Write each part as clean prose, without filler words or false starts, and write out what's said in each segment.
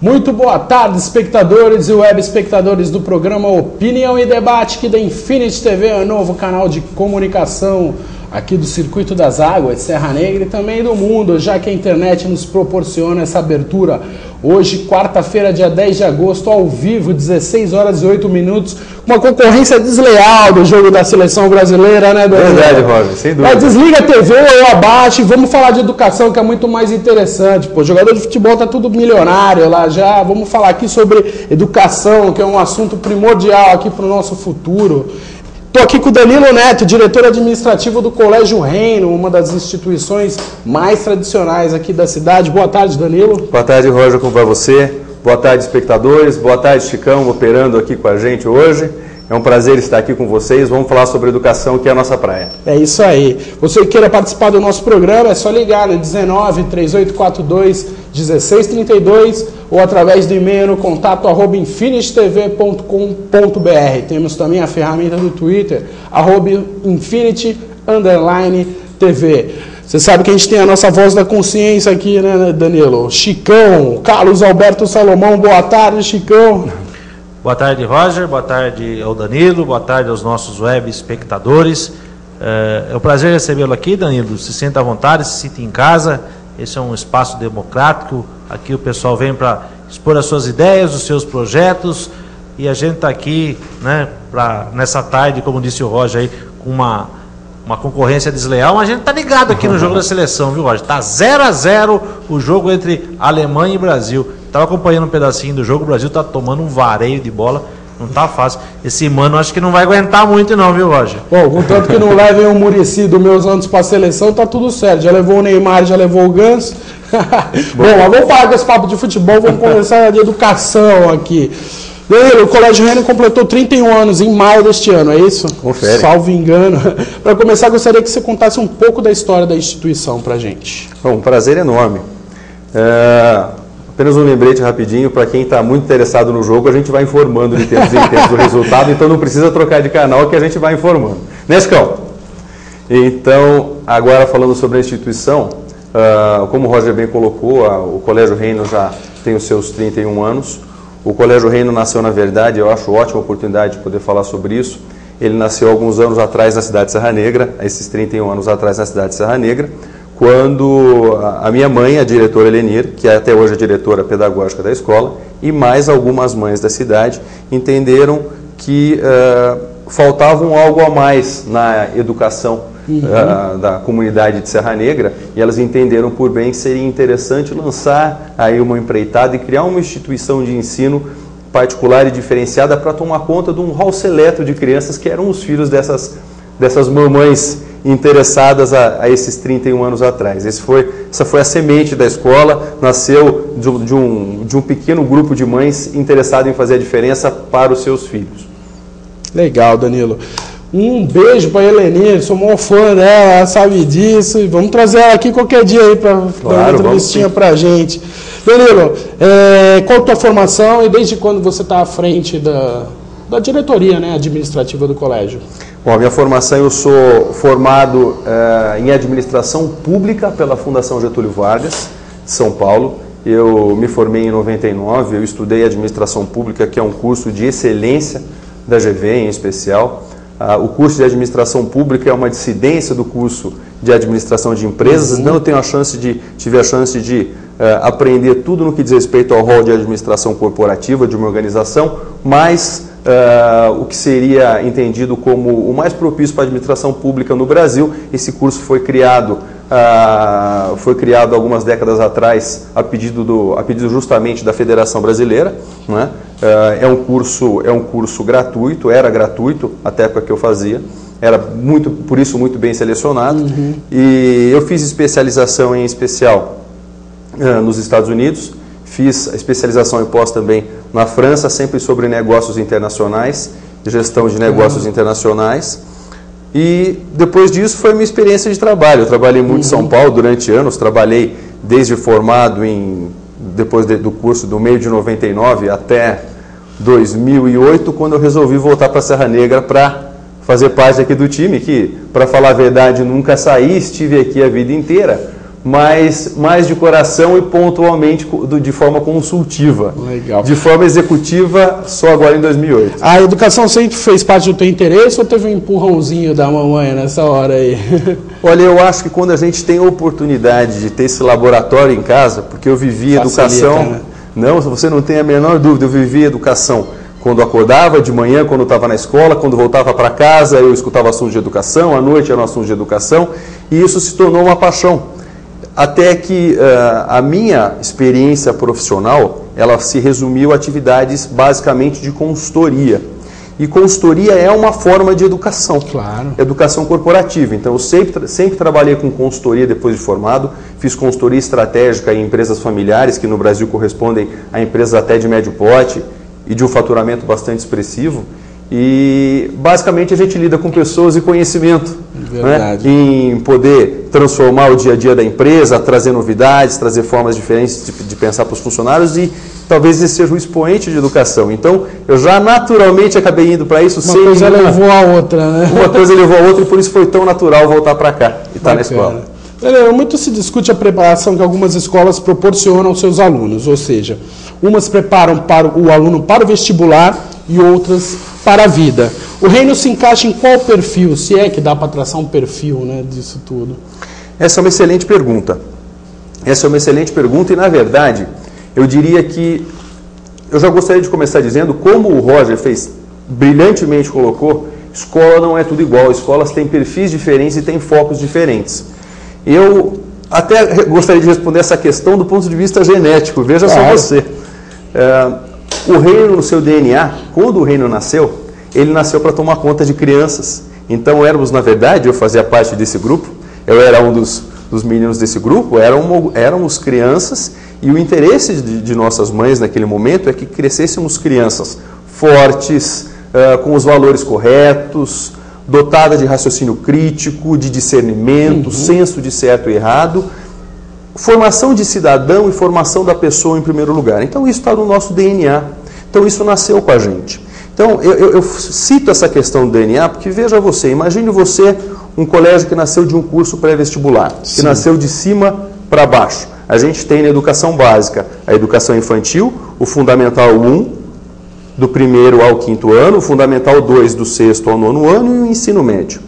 Muito boa tarde, espectadores e web espectadores do programa Opinião e Debate aqui da Infinity TV, um novo canal de comunicação aqui do Circuito das Águas, Serra Negra e também do mundo, já que a internet nos proporciona essa abertura. Hoje, quarta-feira, dia 10 de agosto, ao vivo, 16 horas e 8 minutos, uma concorrência desleal do jogo da seleção brasileira, né, Daniel? Verdade, Roger, sem dúvida. Mas desliga a TV ou abaixa e vamos falar de educação, que é muito mais interessante. Pô, jogador de futebol tá tudo milionário lá já. Vamos falar aqui sobre educação, que é um assunto primordial aqui para o nosso futuro. Estou aqui com o Danilo Neto, diretor administrativo do Colégio Reino, uma das instituições mais tradicionais aqui da cidade. Boa tarde, Danilo. Boa tarde, Roger, como vai você? Boa tarde, espectadores. Boa tarde, Chicão, operando aqui com a gente hoje. É um prazer estar aqui com vocês. Vamos falar sobre educação, que é a nossa praia. É isso aí. Você que queira participar do nosso programa, é só ligar no 19 3842 1632 ou através do e-mail no contato@infinitytv.com.br. Temos também a ferramenta do Twitter, @infinity_TV. Você sabe que a gente tem a nossa voz da consciência aqui, né, Danilo? Chicão, Carlos Alberto Salomão, boa tarde, Chicão. Boa tarde, Roger, boa tarde ao Danilo, boa tarde aos nossos web espectadores. É um prazer recebê-lo aqui, Danilo. Se sinta à vontade, se sinta em casa. Esse é um espaço democrático. Aqui o pessoal vem para expor as suas ideias, os seus projetos. E a gente está aqui, né, nessa tarde, como disse o Roger, aí, com uma concorrência desleal. Mas a gente está ligado aqui no jogo da seleção, viu, Roger? Está 0-0 o jogo entre Alemanha e Brasil. Estava acompanhando um pedacinho do jogo, o Brasil está tomando um vareio de bola, não tá fácil. Esse mano acho que não vai aguentar muito não, viu, Roger? Bom, contanto que não levem o Muricy dos meus anos para a seleção, tá tudo certo. Já levou o Neymar, já levou o Ganso. Bom, mas vamos parar com esse papo de futebol, vamos conversar de educação aqui. Danilo, o Colégio Reino completou 31 anos em maio deste ano, é isso? Confere. Salvo engano. Para começar, gostaria que você contasse um pouco da história da instituição para a gente. Bom, um prazer enorme. Apenas um lembrete rapidinho, para quem está muito interessado no jogo, a gente vai informando de tempos em tempos o resultado, então não precisa trocar de canal que a gente vai informando. Né, Chicão? Então, agora falando sobre a instituição, como o Roger bem colocou, o Colégio Reino já tem os seus 31 anos. O Colégio Reino nasceu, na verdade, eu acho ótima oportunidade de poder falar sobre isso. Ele nasceu alguns anos atrás na cidade de Serra Negra, esses 31 anos atrás na cidade de Serra Negra, quando a minha mãe, a diretora Elenir, que é até hoje a diretora pedagógica da escola, e mais algumas mães da cidade, entenderam que faltavam algo a mais na educação da comunidade de Serra Negra, e elas entenderam por bem que seria interessante lançar aí uma empreitada e criar uma instituição de ensino particular e diferenciada para tomar conta de um hall seleto de crianças que eram os filhos dessas mamães interessadas a esses 31 anos atrás. Essa foi a semente da escola, nasceu de um pequeno grupo de mães interessado em fazer a diferença para os seus filhos. Legal, Danilo. Um beijo para a Elenir, sou maior fã dela, ela sabe disso. E vamos trazer ela aqui qualquer dia aí para dar uma entrevistinha para a gente. Danilo, qual a tua formação e desde quando você está à frente da diretoria, né, administrativa do colégio? Bom, a minha formação, eu sou formado em administração pública pela Fundação Getúlio Vargas, de São Paulo. Eu me formei em 99, eu estudei administração pública, que é um curso de excelência da GV em especial. O curso de administração pública é uma dissidência do curso de administração de empresas, então eu tive a chance de aprender tudo no que diz respeito ao rol de administração corporativa de uma organização, mas o que seria entendido como o mais propício para a administração pública no Brasil. Esse curso foi criado algumas décadas atrás a pedido justamente da Federação Brasileira, né? É um curso gratuito, era gratuito até a época que eu fazia, por isso muito bem selecionado. E eu fiz especialização em especial nos Estados Unidos, fiz a especialização em pós também na França, sempre sobre negócios internacionais, gestão de negócios internacionais. E depois disso foi minha experiência de trabalho. Eu trabalhei muito em São Paulo durante anos, trabalhei desde formado depois do curso do meio de 99 até 2008, quando eu resolvi voltar para Serra Negra para fazer parte aqui do time, que, para falar a verdade, nunca saí, estive aqui a vida inteira, mas mais de coração e pontualmente de forma consultiva. Legal. De forma executiva, só agora em 2008. A educação sempre fez parte do teu interesse ou teve um empurrãozinho da mamãe nessa hora aí? Olha, eu acho que quando a gente tem a oportunidade de ter esse laboratório em casa, porque eu vivi educação... Né? Não, você não tem a menor dúvida, eu vivi educação quando acordava de manhã, quando estava na escola, quando voltava para casa, eu escutava assuntos de educação, à noite era um assunto de educação, e isso se tornou uma paixão. Até que a minha experiência profissional, ela se resumiu a atividades basicamente de consultoria. E consultoria é uma forma de educação, claro. Educação corporativa. Então, eu sempre trabalhei com consultoria depois de formado, fiz consultoria estratégica em empresas familiares, que no Brasil correspondem a empresas até de médio porte e de um faturamento bastante expressivo. E, basicamente, a gente lida com pessoas e conhecimento, né? Em poder transformar o dia a dia da empresa, trazer novidades, trazer formas diferentes de pensar para os funcionários e talvez esse seja um expoente de educação. Então, eu já naturalmente acabei indo para isso. Uma coisa levou a outra, né? Uma coisa levou a outra e por isso foi tão natural voltar para cá e estar na escola. Muito se discute a preparação que algumas escolas proporcionam aos seus alunos, ou seja, umas preparam o aluno para o vestibular e outras para a vida. O Reino se encaixa em qual perfil? Se é que dá para traçar um perfil, né, disso tudo? Essa é uma excelente pergunta. E, na verdade, eu diria que eu já gostaria de começar dizendo, como o Roger brilhantemente colocou, escola não é tudo igual, escolas têm perfis diferentes e têm focos diferentes. Eu até gostaria de responder essa questão do ponto de vista genético, veja só você. O reino no seu DNA, quando o reino nasceu, ele nasceu para tomar conta de crianças. Então na verdade, eu fazia parte desse grupo, eu era um dos meninos desse grupo, éramos crianças, e o interesse de nossas mães naquele momento é que crescêssemos crianças fortes, com os valores corretos, dotada de raciocínio crítico, de discernimento, senso de certo e errado, formação de cidadão e formação da pessoa em primeiro lugar. Então isso está no nosso DNA, então isso nasceu com a gente. Então eu cito essa questão do DNA porque veja você, imagine você um colégio que nasceu de um curso pré-vestibular, que nasceu de cima para baixo. A gente tem na educação básica a educação infantil, o Fundamental 1, do 1º ao 5º ano, o Fundamental 2, do 6º ao 9º ano e o ensino médio.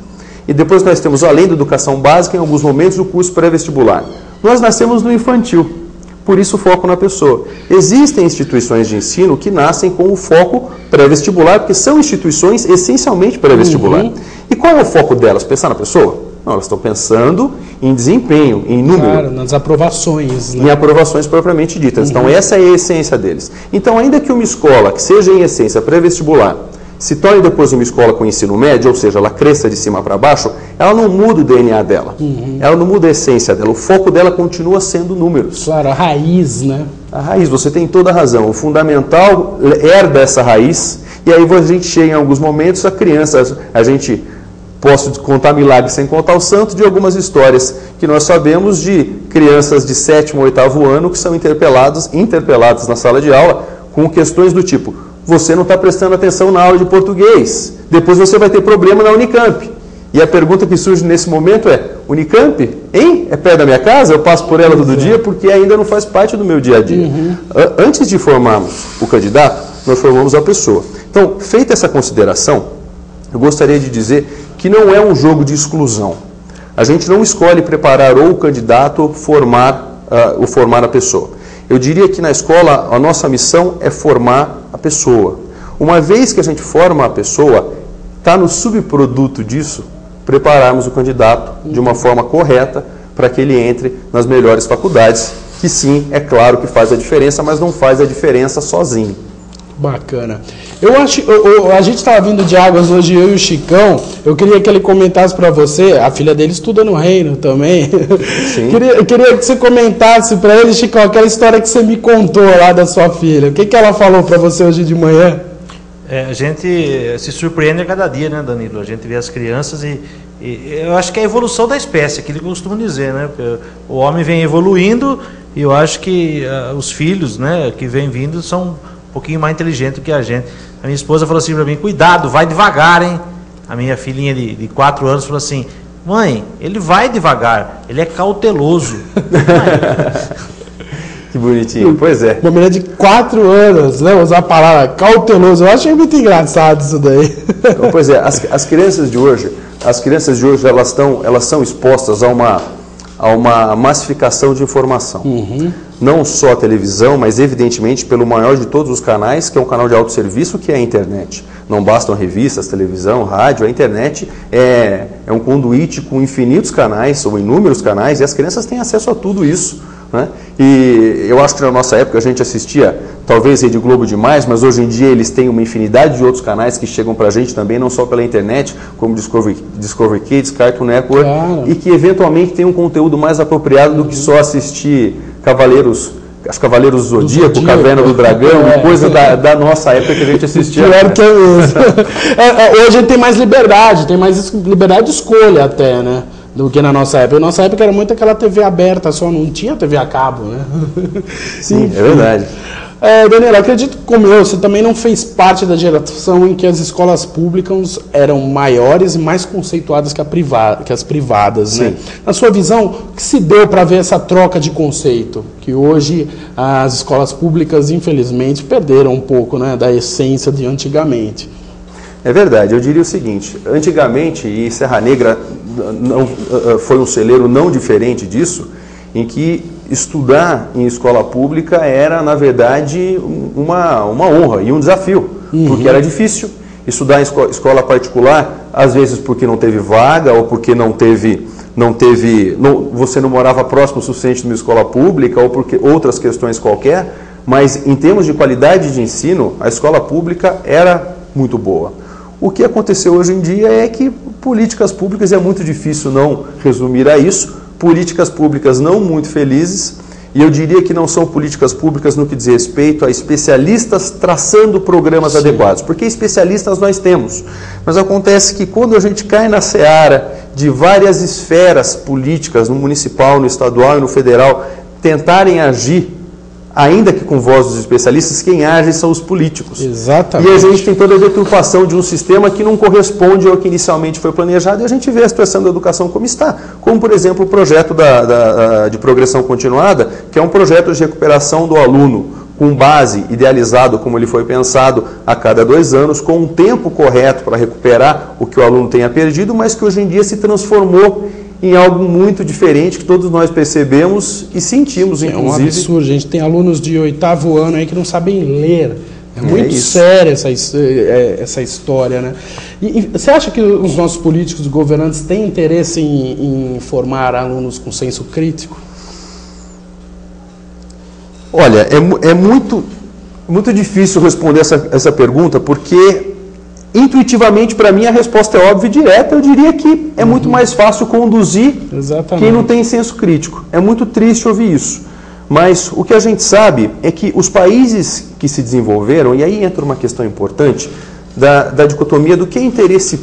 E depois nós temos, além da educação básica, em alguns momentos, o curso pré-vestibular. Nós nascemos no infantil, por isso o foco na pessoa. Existem instituições de ensino que nascem com o foco pré-vestibular, porque são instituições essencialmente pré-vestibular. E qual é o foco delas? Pensar na pessoa? Não, elas estão pensando em desempenho, em número. Claro, nas aprovações. Né? Em aprovações propriamente ditas. Então, essa é a essência deles. Então, ainda que uma escola que seja em essência pré-vestibular se torne depois uma escola com ensino médio, ou seja, ela cresça de cima para baixo, ela não muda o DNA dela. Ela não muda a essência dela. O foco dela continua sendo números. Claro, a raiz, né? A raiz, você tem toda a razão. O fundamental herda essa raiz, e aí a gente chega em alguns momentos, posso contar milagres sem contar o santo, de algumas histórias que nós sabemos de crianças de 7º ou 8º ano que são interpeladas na sala de aula com questões do tipo: você não está prestando atenção na aula de português, depois você vai ter problema na Unicamp. E a pergunta que surge nesse momento é: Unicamp, hein? É perto da minha casa? Eu passo por ela todo dia porque ainda não faz parte do meu dia a dia. Antes de formarmos o candidato, nós formamos a pessoa. Então, feita essa consideração, eu gostaria de dizer que não é um jogo de exclusão. A gente não escolhe preparar ou o candidato ou formar a pessoa. Eu diria que na escola a nossa missão é formar a pessoa. Uma vez que a gente forma a pessoa, está no subproduto disso prepararmos o candidato de uma forma correta para que ele entre nas melhores faculdades, que sim, é claro que faz a diferença, mas não faz a diferença sozinho. Bacana. A gente estava vindo de Águas hoje, eu e o Chicão. Eu queria que ele comentasse para você. A filha dele estuda no Reino também. Sim. queria que você comentasse para ele, Chicão, aquela história que você me contou lá da sua filha. O que ela falou para você hoje de manhã? A gente se surpreende a cada dia, né, Danilo? A gente vê as crianças e eu acho que é a evolução da espécie, aquilo que eu costumo dizer, né? Porque o homem vem evoluindo e eu acho que os filhos, né, que vêm vindo são um pouquinho mais inteligente do que a gente. A minha esposa falou assim para mim: cuidado, vai devagar, hein? A minha filhinha de 4 anos falou assim: Mãe, ele vai devagar, ele é cauteloso. Que bonitinho, pois é. Uma menina de 4 anos, né? Usar a palavra cauteloso, eu achei muito engraçado isso daí. Então, pois é, as crianças de hoje elas são expostas a uma massificação de informação. Não só a televisão, mas evidentemente pelo maior de todos os canais, que é um canal de autosserviço, que é a internet. Não bastam revistas, televisão, rádio, a internet é um conduíte com infinitos canais, ou inúmeros canais, e as crianças têm acesso a tudo isso, né? E eu acho que na nossa época a gente assistia, talvez Rede Globo demais, mas hoje em dia eles têm uma infinidade de outros canais que chegam pra gente também, não só pela internet, como Discovery Kids, Cartoon Network, e que eventualmente tem um conteúdo mais apropriado do que só assistir Cavaleiros do Zodíaco, Caverna do Dragão, coisa da nossa época que a gente assistia. Pior que é mesmo. Hoje tem mais liberdade de escolha até, né? Do que na nossa época. Na nossa época era muito aquela TV aberta, só não tinha TV a cabo, né? Sim, é verdade. Daniela, acredito que como você também não fez parte da geração em que as escolas públicas eram maiores e mais conceituadas que as privadas, né? Na sua visão, o que se deu para ver essa troca de conceito? Que hoje as escolas públicas, infelizmente, perderam um pouco, né, da essência de antigamente. É verdade, eu diria o seguinte, antigamente, e Serra Negra foi um celeiro não diferente disso, em que estudar em escola pública era, na verdade, uma honra e um desafio, porque era difícil. Estudar em escola particular, às vezes porque não teve vaga, ou porque você não morava próximo o suficiente de uma escola pública, ou porque outras questões qualquer, mas em termos de qualidade de ensino, a escola pública era muito boa. O que aconteceu hoje em dia é que políticas públicas, é muito difícil não resumir a isso, políticas públicas não muito felizes, e eu diria que não são políticas públicas no que diz respeito a especialistas traçando programas adequados, porque especialistas nós temos, mas acontece que quando a gente cai na seara de várias esferas políticas, no municipal, no estadual e no federal, tentarem agir, ainda que com voz dos especialistas, quem age são os políticos. Exatamente. E a gente tem toda a deturpação de um sistema que não corresponde ao que inicialmente foi planejado, e a gente vê a situação da educação como está. Como, por exemplo, o projeto de progressão continuada, que é um projeto de recuperação do aluno, com base, idealizado como ele foi pensado, a cada 2 anos, com um tempo correto para recuperar o que o aluno tenha perdido, mas que hoje em dia se transformou em algo muito diferente que todos nós percebemos e sentimos, inclusive. É um absurdo, a gente tem alunos de 8º ano aí que não sabem ler. É muito séria essa história, né? E você acha que os nossos políticos, os governantes, têm interesse em formar alunos com senso crítico? Olha, é muito difícil responder essa pergunta, porque intuitivamente, para mim, a resposta é óbvia e direta. Eu diria que é muito mais fácil conduzir quem não tem senso crítico. É muito triste ouvir isso. Mas o que a gente sabe é que os países que se desenvolveram, e aí entra uma questão importante, da dicotomia do que é interesse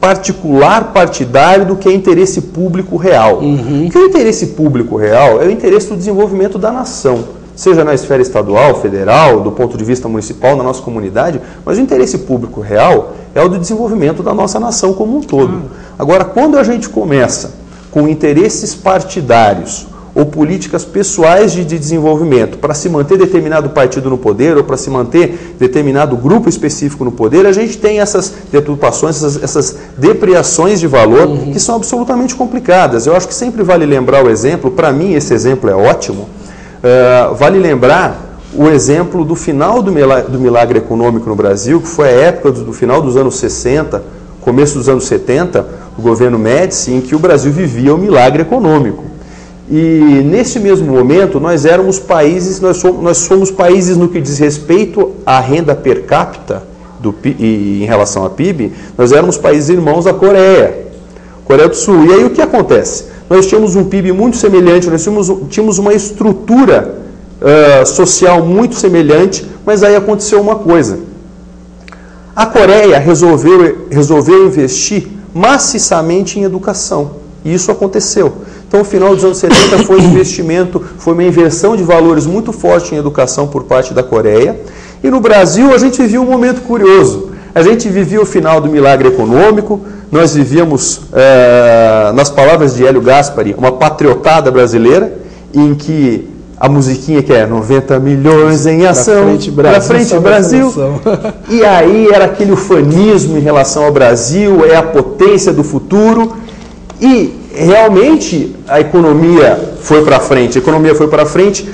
particular, partidário, do que é interesse público real. O que é interesse público real é o interesse do desenvolvimento da nação, seja na esfera estadual, federal, do ponto de vista municipal, na nossa comunidade, mas o interesse público real é o do desenvolvimento da nossa nação como um todo. Agora, quando a gente começa com interesses partidários ou políticas pessoais de desenvolvimento para se manter determinado partido no poder ou para se manter determinado grupo específico no poder, a gente tem essas deturpações, essas depreciações de valor que são absolutamente complicadas. Eu acho que sempre vale lembrar o exemplo, para mim esse exemplo é ótimo, vale lembrar o exemplo do final do milagre econômico no Brasil, que foi a época do final dos anos 60, começo dos anos 70, do governo Médici, em que o Brasil vivia o milagre econômico. E nesse mesmo momento nós somos países no que diz respeito à renda per capita e em relação à PIB, nós éramos países irmãos da Coreia do Sul. E aí o que acontece? Nós tínhamos um PIB muito semelhante, nós tínhamos uma estrutura social muito semelhante, mas aí aconteceu uma coisa. A Coreia resolveu investir maciçamente em educação, e isso aconteceu. Então, no final dos anos 70 foi um investimento, foi uma inversão de valores muito forte em educação por parte da Coreia. E no Brasil a gente vivia um momento curioso. A gente vivia o final do milagre econômico, nós vivíamos, nas palavras de Hélio Gaspari, uma patriotada brasileira, em que a musiquinha que é 90 milhões em ação, para frente Brasil, e aí era aquele ufanismo em relação ao Brasil, é a potência do futuro, e realmente a economia foi para frente. A economia foi para frente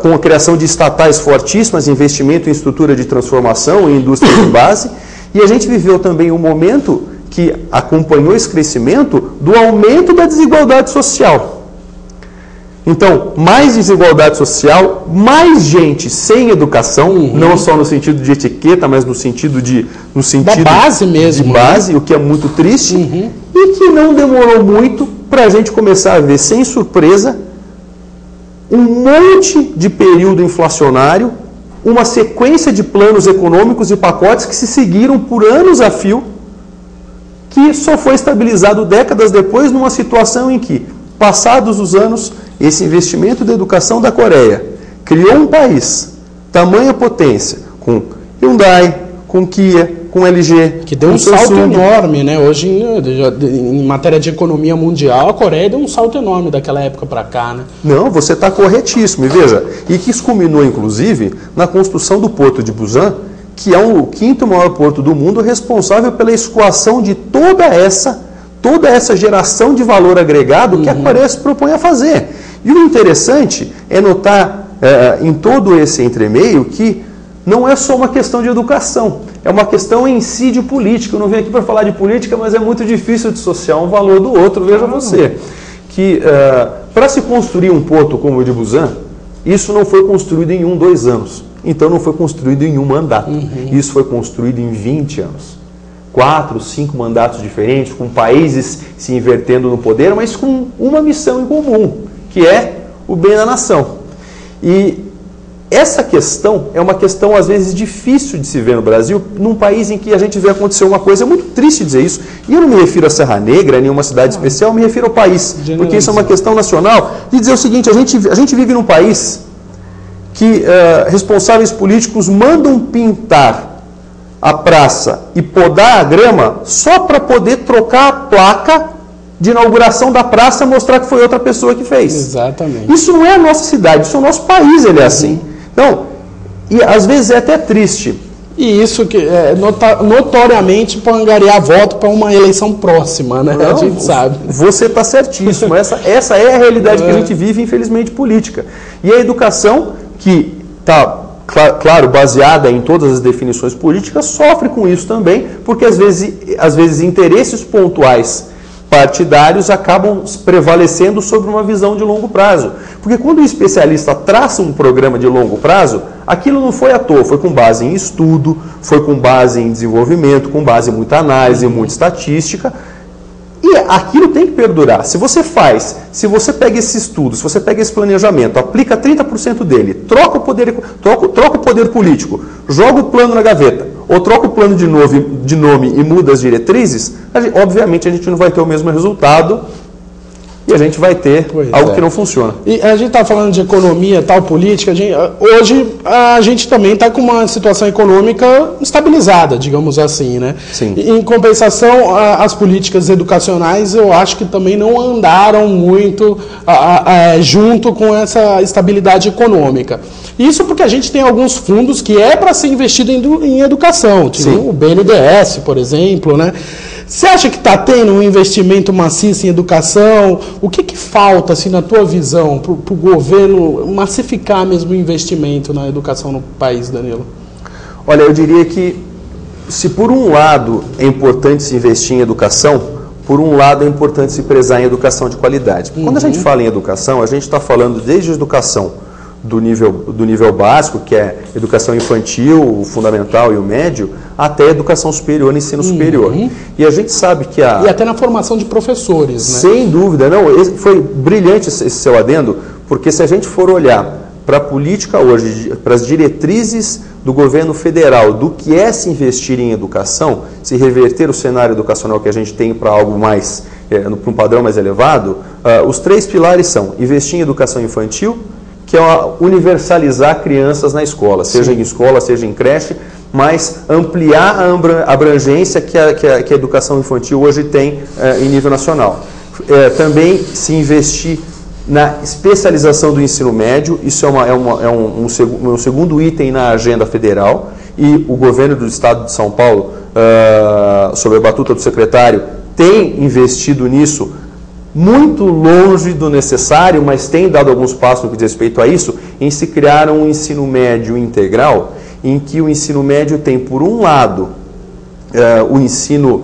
com a criação de estatais fortíssimas, investimento em estrutura de transformação, em indústria de base, e a gente viveu também um momento que acompanhou esse crescimento do aumento da desigualdade social. Então, mais desigualdade social, mais gente sem educação, não só no sentido de etiqueta, mas no sentido da base mesmo, de base, o que é muito triste, e que não demorou muito para a gente começar a ver, sem surpresa, um monte de período inflacionário, uma sequência de planos econômicos e pacotes que se seguiram por anos a fio, que só foi estabilizado décadas depois numa situação em que, passados os anos, esse investimento da educação da Coreia criou um país, tamanha potência, com Hyundai, com Kia, com LG, que deu um salto enorme, né? Hoje, em matéria de economia mundial, a Coreia deu um salto enorme daquela época para cá, né? Não, você está corretíssimo. E veja, e que isso culminou, inclusive, na construção do porto de Busan, que é o 5º maior porto do mundo, responsável pela escoação de toda essa geração de valor agregado que a Coreia se propõe a fazer. E o interessante é notar em todo esse entremeio que não é só uma questão de educação, é uma questão em si de política. Eu não venho aqui para falar de política, mas é muito difícil dissociar um valor do outro. Veja você, que para se construir um porto como o de Busan, isso não foi construído em 2 anos. Então não foi construído em um mandato. Isso foi construído em 20 anos. 4, 5 mandatos diferentes, com países se invertendo no poder, mas com uma missão em comum, que é o bem da nação. E essa questão é uma questão, às vezes, difícil de se ver no Brasil, num país em que a gente vê acontecer uma coisa, é muito triste dizer isso, e eu não me refiro a Serra Negra, a nenhuma cidade especial, eu me refiro ao país, porque isso é uma questão nacional, de dizer o seguinte: a gente vive num país que responsáveis políticos mandam pintar a praça e podar a grama só para poder trocar a placa de inauguração da praça e mostrar que foi outra pessoa que fez. Exatamente. Isso não é a nossa cidade, isso é o nosso país, ele é assim. Então, e às vezes é até triste. E isso que é notoriamente para angariar voto para uma eleição próxima, né? Não, a gente sabe. Você está certíssimo. Essa é a realidade que a gente vive, infelizmente, política. E a educação, que está, claro, baseada em todas as definições políticas, sofre com isso também, porque às vezes interesses pontuais partidários acabam prevalecendo sobre uma visão de longo prazo. Porque quando o especialista traça um programa de longo prazo, aquilo não foi à toa, foi com base em estudo, foi com base em desenvolvimento, com base em muita análise, muita estatística, e aquilo tem que perdurar. Se você pega esse estudo, se você pega esse planejamento, aplica 30% dele, troca o poder político, joga o plano na gaveta, ou troca o plano de nome e muda as diretrizes, obviamente a gente não vai ter o mesmo resultado e a gente vai ter algo que não funciona. E a gente está falando de economia, tal, política, hoje a gente também está com uma situação econômica estabilizada, digamos assim, né? Sim. Em compensação, as políticas educacionais eu acho que também não andaram muito junto com essa estabilidade econômica. Isso porque a gente tem alguns fundos que é para ser investido em educação, tipo o BNDES, por exemplo, né? Você acha que está tendo um investimento maciço em educação? O que falta, assim, na tua visão, para o governo massificar mesmo o investimento na educação no país, Danilo? Olha, eu diria que se por um lado é importante se investir em educação, por um lado é importante se prezar em educação de qualidade. Quando a gente fala em educação, a gente está falando desde a educação do nível básico, que é educação infantil, o fundamental e o médio, até a educação superior, ensino superior. E a gente sabe que E até na formação de professores, né? Sem dúvida. Não, foi brilhante esse seu adendo, porque se a gente for olhar para a política hoje, para as diretrizes do governo federal, do que é se investir em educação, se reverter o cenário educacional que a gente tem para algo mais, para um padrão mais elevado, os 3 pilares são investir em educação infantil, que é universalizar crianças na escola, seja em escola, seja em creche, mas ampliar a abrangência que a educação infantil hoje tem em nível nacional. Também se investir na especialização do ensino médio, isso é um segundo item na agenda federal, e o governo do estado de São Paulo, sob a batuta do secretário, tem investido nisso, muito longe do necessário, mas tem dado alguns passos no que diz respeito a isso, em se criar um ensino médio integral, em que o ensino médio tem, por um lado, o ensino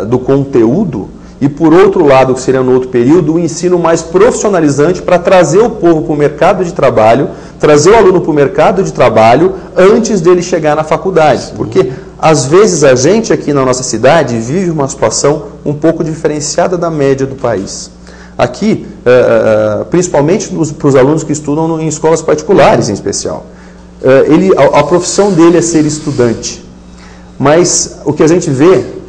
do conteúdo, e por outro lado, que seria no outro período, o ensino mais profissionalizante para trazer o povo para o mercado de trabalho, trazer o aluno para o mercado de trabalho antes dele chegar na faculdade. Porque, às vezes, a gente aqui na nossa cidade vive uma situação um pouco diferenciada da média do país. Aqui, principalmente para os alunos que estudam em escolas particulares, em especial. A profissão dele é ser estudante. Mas o que a gente vê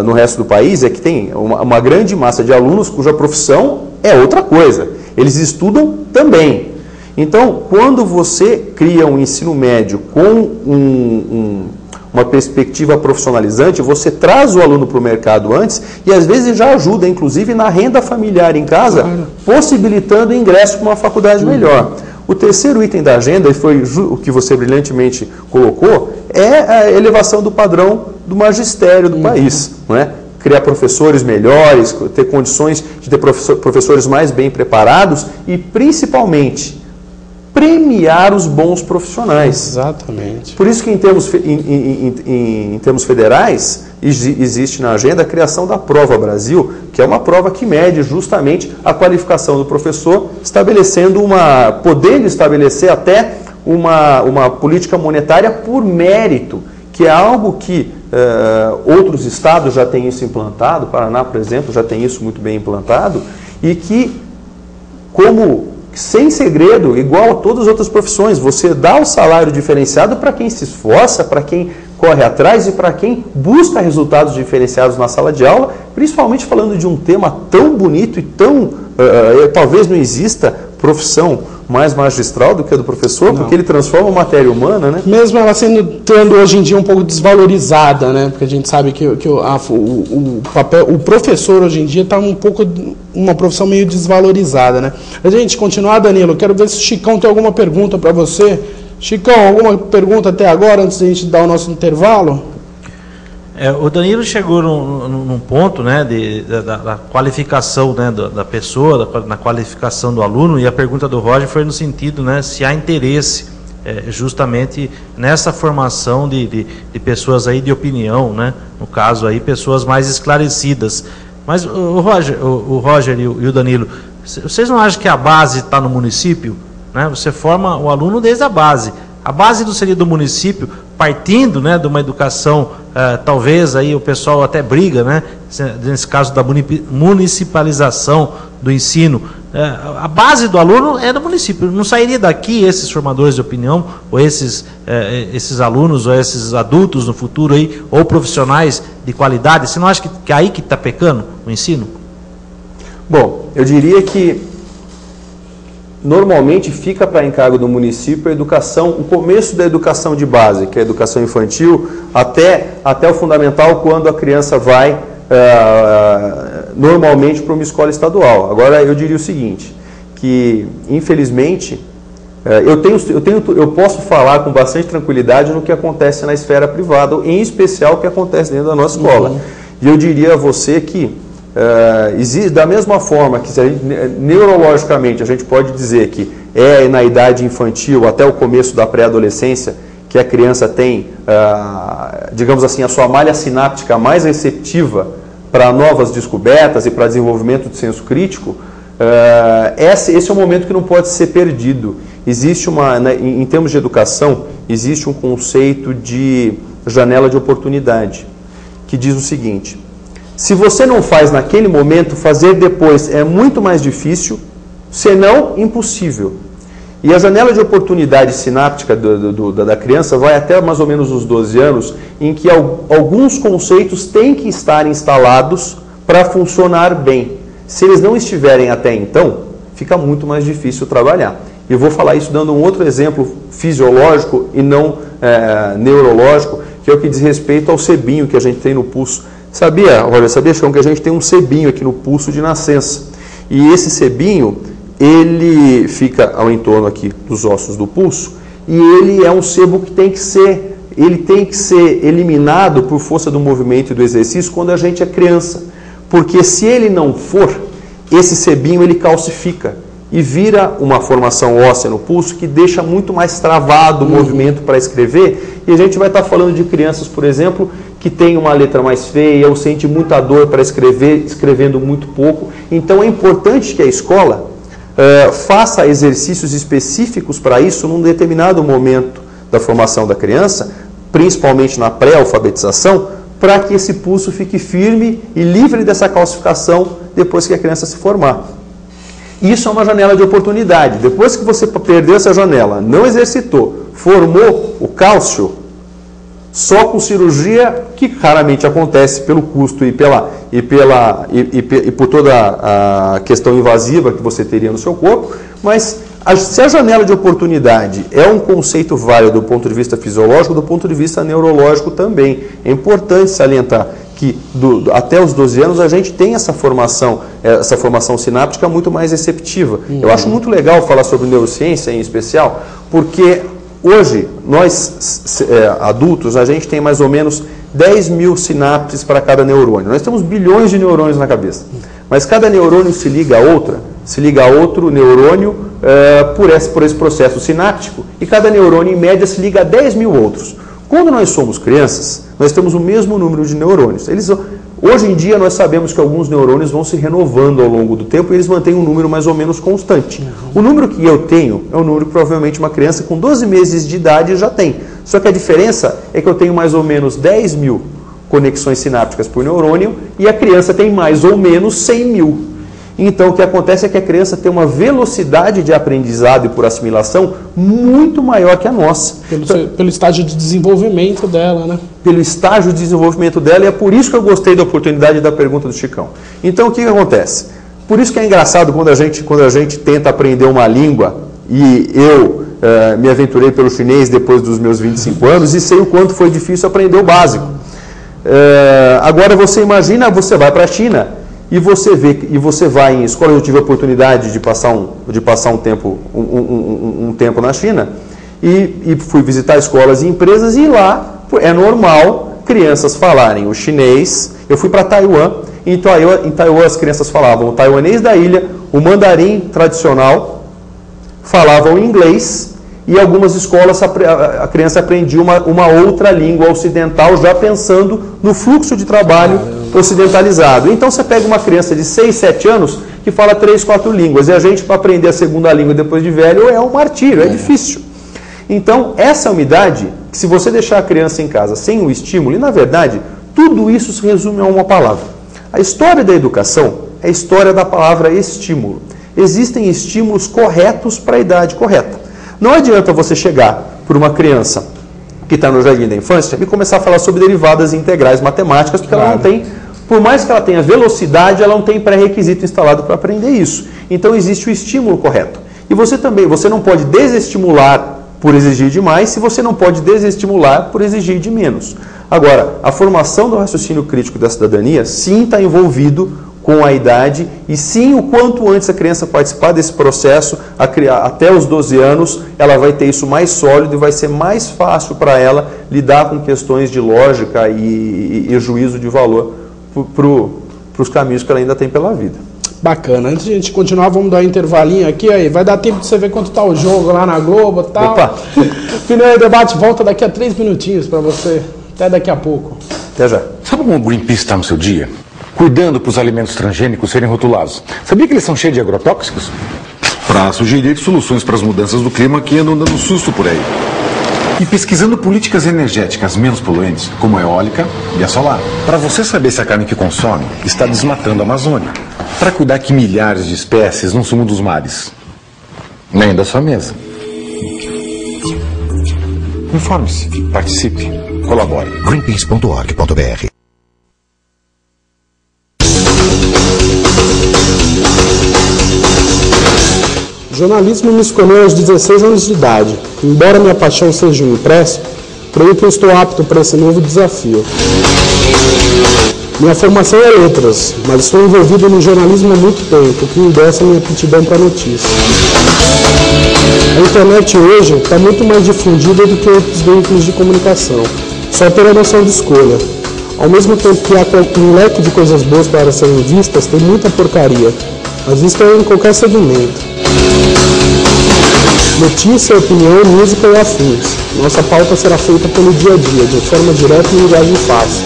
no resto do país é que tem uma grande massa de alunos cuja profissão é outra coisa. Eles estudam também. Então, quando você cria um ensino médio com uma perspectiva profissionalizante, você traz o aluno para o mercado antes e às vezes já ajuda, inclusive, na renda familiar em casa, possibilitando o ingresso para uma faculdade melhor. O terceiro item da agenda, e foi o que você brilhantemente colocou, é a elevação do padrão do magistério do país. Não é? Criar professores melhores, ter condições de ter professores mais bem preparados e, principalmente, premiar os bons profissionais. Exatamente. Por isso que, em termos federais, existe na agenda a criação da Prova Brasil, que é uma prova que mede justamente a qualificação do professor, podendo estabelecer até uma política monetária por mérito, que é algo que outros estados já têm isso implantado, o Paraná, por exemplo, já tem isso muito bem implantado, e que, sem segredo, igual a todas as outras profissões, você dá o salário diferenciado para quem se esforça, para quem corre atrás e para quem busca resultados diferenciados na sala de aula, principalmente falando de um tema tão bonito e tão... talvez não exista profissão mais magistral do que a do professor, porque ele transforma a matéria humana, né? Mesmo ela estando hoje em dia um pouco desvalorizada, né? Porque a gente sabe que o professor hoje em dia está uma profissão meio desvalorizada, né? A gente continuar, Danilo, quero ver se o Chicão tem alguma pergunta para você. Chicão, alguma pergunta até agora, antes de a gente dar o nosso intervalo? O Danilo chegou num ponto, né, da qualificação, né, da pessoa, na qualificação do aluno, e a pergunta do Roger foi no sentido, né, se há interesse justamente nessa formação de pessoas aí de opinião, né, no caso aí pessoas mais esclarecidas. Mas o Roger e o Danilo, vocês não acham que a base está no município? Né? Você forma o aluno desde a base. A base seria do município, partindo, né, de uma educação, talvez aí o pessoal até briga, né, nesse caso da municipalização do ensino. A base do aluno é do município. Não sairia daqui esses formadores de opinião, ou esses alunos, ou esses adultos no futuro aí, ou profissionais de qualidade? Você não acha que é aí que está pecando o ensino? Bom, eu diria que normalmente fica para encargo do município a educação, o começo da educação de base, que é a educação infantil, até o fundamental, quando a criança vai normalmente para uma escola estadual. Agora, eu diria o seguinte, que infelizmente eu posso falar com bastante tranquilidade no que acontece na esfera privada, em especial o que acontece dentro da nossa escola. E eu diria a você que da mesma forma que neurologicamente a gente pode dizer que é na idade infantil até o começo da pré-adolescência que a criança tem, digamos assim, a sua malha sináptica mais receptiva para novas descobertas e para desenvolvimento do senso crítico, esse é um momento que não pode ser perdido. Existe em termos de educação, existe um conceito de janela de oportunidade, que diz o seguinte: se você não faz naquele momento, fazer depois é muito mais difícil, senão impossível. E a janela de oportunidade sináptica da criança vai até mais ou menos os 12 anos, em que alguns conceitos têm que estar instalados para funcionar bem. Se eles não estiverem até então, fica muito mais difícil trabalhar. E vou falar isso dando um outro exemplo fisiológico e não neurológico, que é o que diz respeito ao sebinho que a gente tem no pulso. Sabia, Chão, que a gente tem um sebinho aqui no pulso de nascença. E esse sebinho, ele fica ao entorno aqui dos ossos do pulso, e ele é um sebo que tem que ser eliminado por força do movimento e do exercício quando a gente é criança. Porque se ele não for, esse sebinho ele calcifica e vira uma formação óssea no pulso que deixa muito mais travado o movimento para escrever. E a gente vai estar falando de crianças, por exemplo, que tem uma letra mais feia ou sente muita dor para escrever, escrevendo muito pouco. Então é importante que a escola faça exercícios específicos para isso num determinado momento da formação da criança, principalmente na pré-alfabetização, para que esse pulso fique firme e livre dessa calcificação depois que a criança se formar. Isso é uma janela de oportunidade. Depois que você perdeu essa janela, não exercitou, formou o cálcio, só com cirurgia, que raramente acontece pelo custo e por toda a questão invasiva que você teria no seu corpo, mas se a janela de oportunidade é um conceito válido do ponto de vista fisiológico, do ponto de vista neurológico também. É importante salientar que até os 12 anos a gente tem essa formação sináptica muito mais receptiva. Eu acho muito legal falar sobre neurociência em especial, porque hoje, nós adultos, a gente tem mais ou menos 10 mil sinapses para cada neurônio. Nós temos bilhões de neurônios na cabeça, mas cada neurônio se liga a outro neurônio por esse processo sináptico, e cada neurônio, em média, se liga a 10 mil outros. Quando nós somos crianças, nós temos o mesmo número de neurônios. Hoje em dia, nós sabemos que alguns neurônios vão se renovando ao longo do tempo e eles mantêm um número mais ou menos constante. O número que eu tenho é o número que provavelmente uma criança com 12 meses de idade já tem. Só que a diferença é que eu tenho mais ou menos 10 mil conexões sinápticas por neurônio e a criança tem mais ou menos 100 mil. Então, o que acontece é que a criança tem uma velocidade de aprendizado e por assimilação muito maior que a nossa. Pelo estágio de desenvolvimento dela, né? Pelo estágio de desenvolvimento dela, e é por isso que eu gostei da oportunidade da pergunta do Chicão. Então, o que acontece? Por isso que é engraçado quando a gente tenta aprender uma língua, e eu me aventurei pelo chinês depois dos meus 25 anos e sei o quanto foi difícil aprender o básico. Agora, você imagina, você vai para a China, e você vai em escola. Eu tive a oportunidade de passar um tempo na China e fui visitar escolas e empresas, e lá é normal crianças falarem o chinês. Eu fui para Taiwan, e em Taiwan as crianças falavam o taiwanês da ilha, o mandarim tradicional, falavam inglês, e algumas escolas a criança aprendia uma outra língua ocidental, já pensando no fluxo de trabalho ocidentalizado. Então você pega uma criança de 6, 7 anos que fala 3, 4 línguas, e a gente, para aprender a segunda língua depois de velho, é um martírio, é difícil. Então, essa é uma idade que, se você deixar a criança em casa sem o estímulo, e na verdade, tudo isso se resume a uma palavra. A história da educação é a história da palavra estímulo. Existem estímulos corretos para a idade correta. Não adianta você chegar para uma criança que está no jardim da infância e começar a falar sobre derivadas integrais matemáticas, porque ela não tem, por mais que ela tenha velocidade, ela não tem pré-requisito instalado para aprender isso. Então existe o estímulo correto. E você não pode desestimular por exigir demais, se você não pode desestimular por exigir de menos. Agora, a formação do raciocínio crítico da cidadania, sim, está envolvido com a idade, e sim, o quanto antes a criança participar desse processo, até os 12 anos, ela vai ter isso mais sólido e vai ser mais fácil para ela lidar com questões de lógica e juízo de valor para os caminhos que ela ainda tem pela vida. Bacana. Antes de a gente continuar, vamos dar um intervalinho aqui. Aí vai dar tempo de você ver quanto está o jogo lá na Globo e tal. Opa! Final do debate volta daqui a 3 minutinhos para você. Até daqui a pouco. Até já. Sabe como o Greenpeace está no seu dia? Cuidando para os alimentos transgênicos serem rotulados. Sabia que eles são cheios de agrotóxicos? Para sugerir soluções para as mudanças do clima que andam dando susto por aí. E pesquisando políticas energéticas menos poluentes, como a eólica e a solar. Para você saber se a carne que consome está desmatando a Amazônia. Para cuidar que milhares de espécies não sumam dos mares. Nem da sua mesa. Informe-se, participe, colabore. Greenpeace.org.br. O jornalismo me escolheu aos 16 anos de idade. Embora minha paixão seja o impresso, creio que eu estou apto para esse novo desafio. Minha formação é letras, mas estou envolvido no jornalismo há muito tempo, o que endossa minha aptidão para notícias. A internet hoje está muito mais difundida do que outros veículos de comunicação, só ter a noção de escolha. Ao mesmo tempo que há um leque de coisas boas para serem vistas, tem muita porcaria, mas isso é em qualquer segmento. Notícia, opinião, música e afins. Nossa pauta será feita pelo dia a dia, de forma direta e linguagem fácil.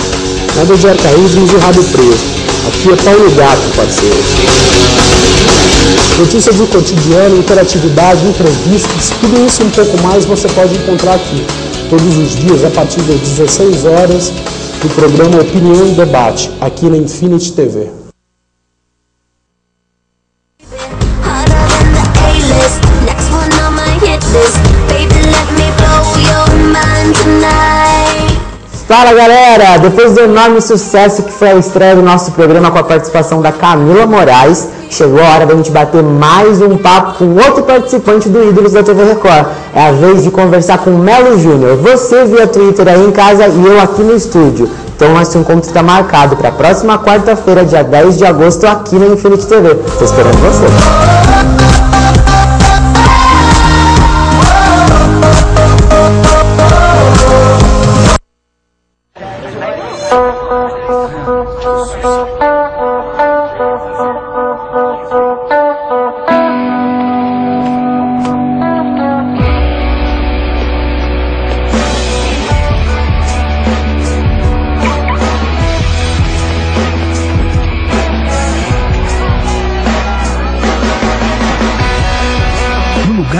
Nada de arcaísmos e rabo preso. Aqui é pau no gato, parceiro. Notícias do cotidiano, interatividade, entrevistas, tudo isso e um pouco mais você pode encontrar aqui, todos os dias, a partir das 16 horas, no programa Opinião e Debate, aqui na Infinity TV. Fala galera, depois do enorme sucesso que foi a estreia do nosso programa com a participação da Camila Moraes, chegou a hora da gente bater mais um papo com outro participante do Ídolos da TV Record. É a vez de conversar com o Melo Júnior, você via Twitter aí em casa e eu aqui no estúdio. Então nosso encontro está marcado para a próxima quarta-feira, dia 10 de agosto, aqui na Infinity TV. Estou esperando você.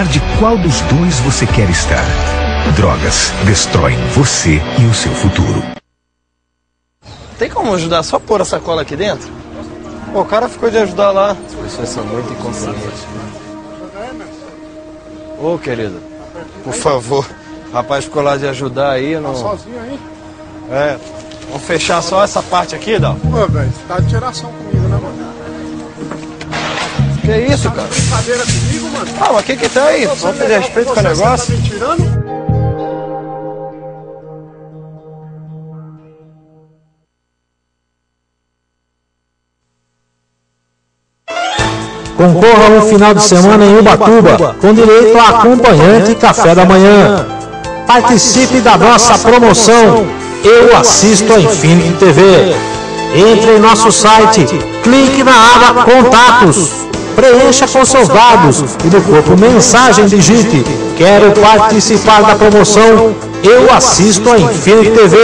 De qual dos dois você quer estar? Drogas destroem você e o seu futuro. Tem como ajudar só pôr a sacola aqui dentro? Pô, o cara ficou de ajudar lá. As pessoas são muito inconscientes. Ô, querido, por favor. O rapaz ficou lá de ajudar aí. Não... Tá sozinho aí? É. Vamos fechar só essa parte aqui, Dal? Pô, velho, você tá de tiração comigo, né, mano? Que isso, cara? Brincadeira comigo, mano? Ah, mas o que tá aí? Vamos pedir respeito com o negócio? Você tá me tirando? Concorra a um final de semana em Ubatuba, com direito a acompanhante e café da manhã. Participe da nossa promoção Eu Assisto a Infinity TV. Entre em nosso site, clique na aba Contatos, preencha com seus dados e no corpo mensagem digite: quero participar da promoção Eu Assisto a Infinity TV.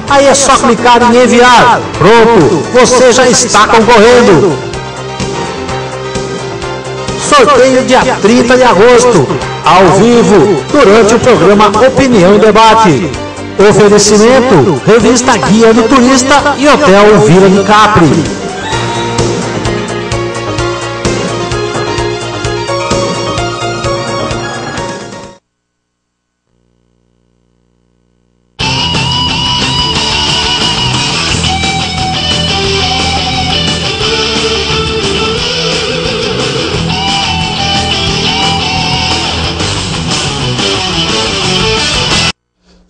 Aí é só clicar em enviar. Pronto, você já está concorrendo. Sorteio dia 30 de agosto, ao vivo, durante o programa Opinião e Debate. Oferecimento, revista Guia do Turista e Hotel Vila de Capri.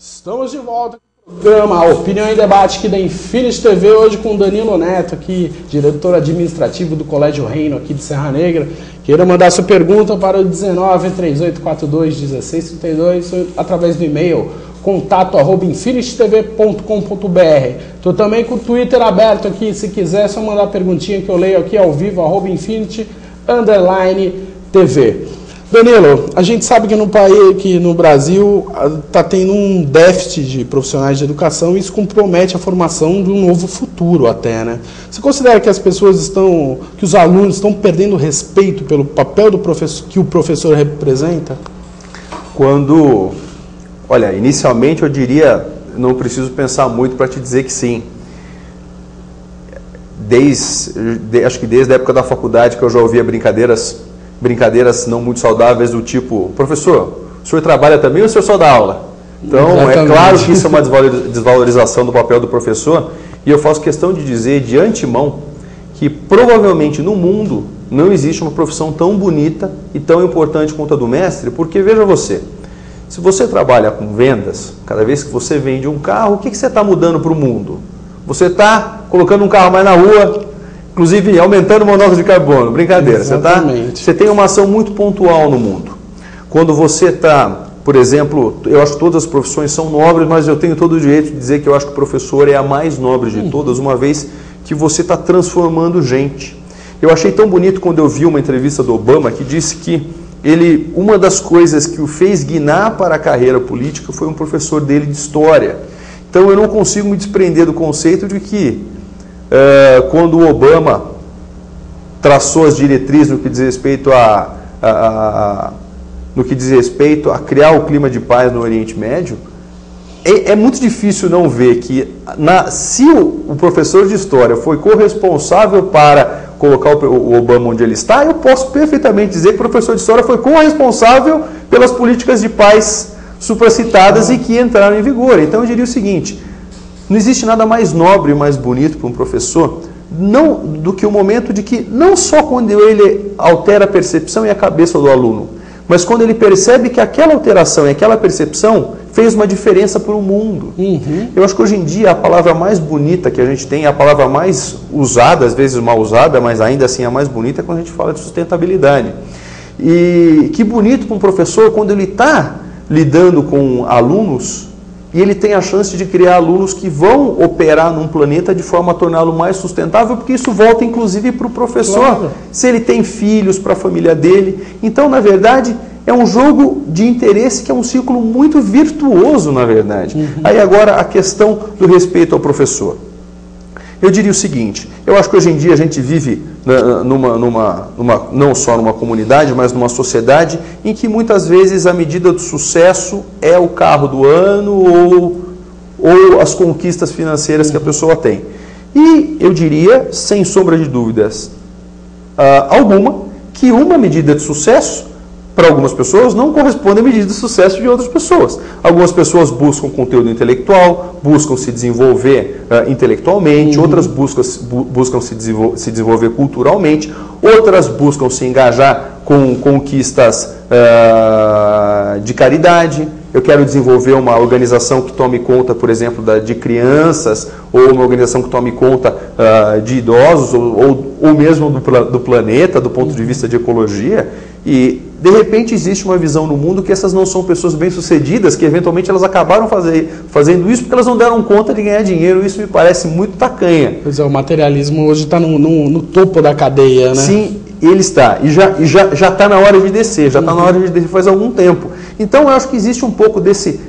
Estamos de volta com o programa Opinião e Debate aqui da Infinity TV, hoje com o Danilo Neto, aqui, diretor administrativo do Colégio Reino aqui de Serra Negra. Queira mandar sua pergunta para o 1938421632 através do e-mail contato@infinitytv.com.br. Estou também com o Twitter aberto aqui, se quiser, é só mandar a perguntinha que eu leio aqui ao vivo, @infinity_TV. Danilo, a gente sabe que no país, que no Brasil, está tendo um déficit de profissionais de educação e isso compromete a formação de um novo futuro até, né? Você considera que as pessoas que os alunos estão perdendo respeito pelo papel do professor, que o professor representa? Olha, inicialmente eu diria, não preciso pensar muito para te dizer que sim. Acho que desde a época da faculdade que eu já ouvia brincadeiras não muito saudáveis do tipo: professor, o senhor trabalha também ou o senhor só dá aula? Então, exatamente. É claro que isso é uma desvalorização do papel do professor, e eu faço questão de dizer de antemão que provavelmente no mundo não existe uma profissão tão bonita e tão importante quanto a do mestre, porque veja você, se você trabalha com vendas, cada vez que você vende um carro, o que você está mudando para o mundo? Você está colocando um carro mais na rua, inclusive aumentando o monóxido de carbono, brincadeira. Você tem uma ação muito pontual no mundo. Quando você está, por exemplo, eu acho que todas as profissões são nobres, mas eu tenho todo o direito de dizer que eu acho que o professor é a mais nobre de todas, uma vez que você está transformando gente. Eu achei tão bonito quando eu vi uma entrevista do Obama que disse que uma das coisas que o fez guinar para a carreira política foi um professor dele de história. Então eu não consigo me desprender do conceito de que quando o Obama traçou as diretrizes no que diz respeito a criar o clima de paz no Oriente Médio, é muito difícil não ver que se o professor de história foi corresponsável para colocar o Obama onde ele está, eu posso perfeitamente dizer que o professor de história foi corresponsável pelas políticas de paz supracitadas e que entraram em vigor. Então eu diria o seguinte, não existe nada mais nobre e mais bonito para um professor do que o momento de que, não só quando ele altera a percepção e a cabeça do aluno, mas quando ele percebe que aquela alteração e aquela percepção fez uma diferença para o mundo. Eu acho que hoje em dia a palavra mais bonita que a gente tem, a palavra mais usada, às vezes mal usada, mas ainda assim a mais bonita, é quando a gente fala de sustentabilidade. E que bonito para um professor quando ele está lidando com alunos e ele tem a chance de criar alunos que vão operar num planeta de forma a torná-lo mais sustentável, porque isso volta inclusive para o professor, se ele tem filhos, para a família dele. Então, na verdade, é um jogo de interesse que é um círculo muito virtuoso, na verdade. Aí agora a questão do respeito ao professor. Eu diria o seguinte, eu acho que hoje em dia a gente vive não só numa comunidade, mas numa sociedade em que muitas vezes a medida do sucesso é o carro do ano ou as conquistas financeiras que a pessoa tem. E eu diria, sem sombra de dúvidas alguma, que uma medida de sucesso para algumas pessoas não corresponde à medida de sucesso de outras pessoas. Algumas pessoas buscam conteúdo intelectual, buscam se desenvolver intelectualmente, outras buscam se desenvolver culturalmente, outras buscam se engajar com conquistas de caridade. Eu quero desenvolver uma organização que tome conta, por exemplo, de crianças, ou uma organização que tome conta de idosos, ou mesmo do planeta, do ponto de vista de ecologia. E, de repente, existe uma visão no mundo que essas não são pessoas bem-sucedidas, que eventualmente elas acabaram fazendo isso porque elas não deram conta de ganhar dinheiro. Isso me parece muito tacanha. Pois é, o materialismo hoje está no topo da cadeia, né? Sim, ele está. E já está na hora de descer, já está na hora de descer faz algum tempo. Então, eu acho que existe um pouco desse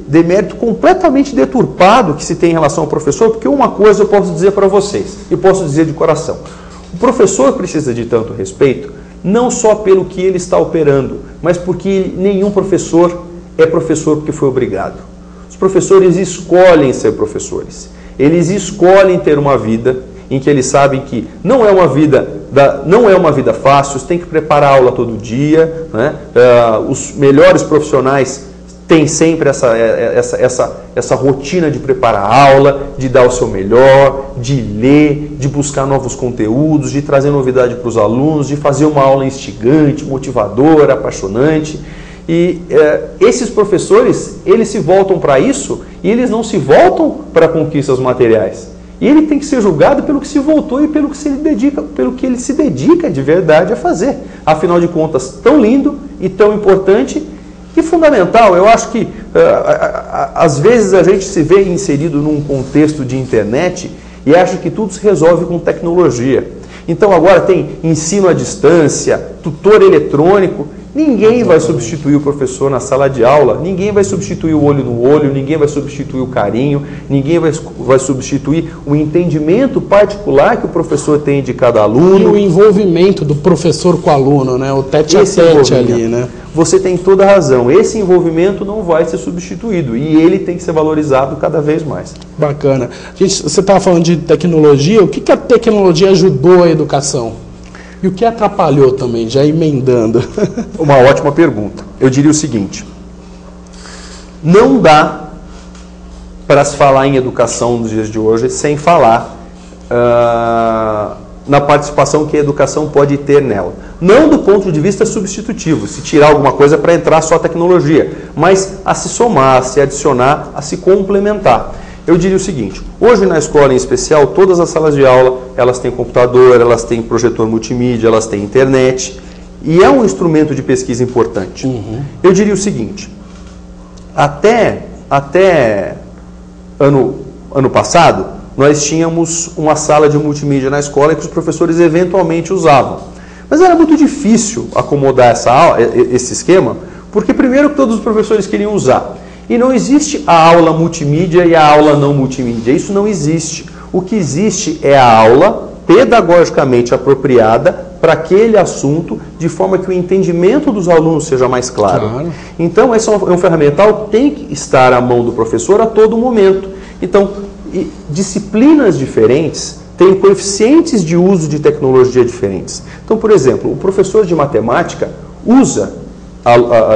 demérito completamente deturpado que se tem em relação ao professor, porque uma coisa eu posso dizer para vocês, e posso dizer de coração. O professor precisa de tanto respeito, não só pelo que ele está operando, mas porque nenhum professor é professor porque foi obrigado. Os professores escolhem ser professores. Eles escolhem ter uma vida em que eles sabem que não é uma vida fácil, tem que preparar aula todo dia, né? Os melhores profissionais têm sempre essa rotina de preparar a aula, de dar o seu melhor, de ler, de buscar novos conteúdos, de trazer novidade para os alunos, de fazer uma aula instigante, motivadora, apaixonante. E esses professores, eles se voltam para isso e eles não se voltam para conquistas materiais. E ele tem que ser julgado pelo que se voltou e pelo que ele se dedica de verdade a fazer. Afinal de contas, tão lindo e tão importante e fundamental. Eu acho que às vezes a gente se vê inserido num contexto de internet e acha que tudo se resolve com tecnologia. Então agora tem ensino à distância, tutor eletrônico. Ninguém vai substituir o professor na sala de aula, ninguém vai substituir o olho no olho, ninguém vai substituir o carinho, ninguém vai substituir o entendimento particular que o professor tem de cada aluno. E o envolvimento do professor com o aluno, né? O tete-a-tete ali, né? Você tem toda a razão, esse envolvimento não vai ser substituído e ele tem que ser valorizado cada vez mais. Bacana. Gente, você estava falando de tecnologia, o que a tecnologia ajudou a educação? E o que atrapalhou também, já emendando? Uma ótima pergunta. Eu diria o seguinte, não dá para se falar em educação nos dias de hoje sem falar na participação que a educação pode ter nela. Não do ponto de vista substitutivo, se tirar alguma coisa para entrar só a tecnologia, mas a se somar, a se adicionar, a se complementar. Eu diria o seguinte, hoje na escola em especial, todas as salas de aula, elas têm computador, elas têm projetor multimídia, elas têm internet, e é um instrumento de pesquisa importante. Eu diria o seguinte, até ano passado, nós tínhamos uma sala de multimídia na escola que os professores eventualmente usavam. Mas era muito difícil acomodar esse esquema, porque primeiro que todos os professores queriam usar. E não existe a aula multimídia e a aula não multimídia. Isso não existe. O que existe é a aula pedagogicamente apropriada para aquele assunto, de forma que o entendimento dos alunos seja mais claro. Então, esse é um ferramental que tem que estar à mão do professor a todo momento. Então, disciplinas diferentes têm coeficientes de uso de tecnologia diferentes. Então, por exemplo, o professor de matemática usa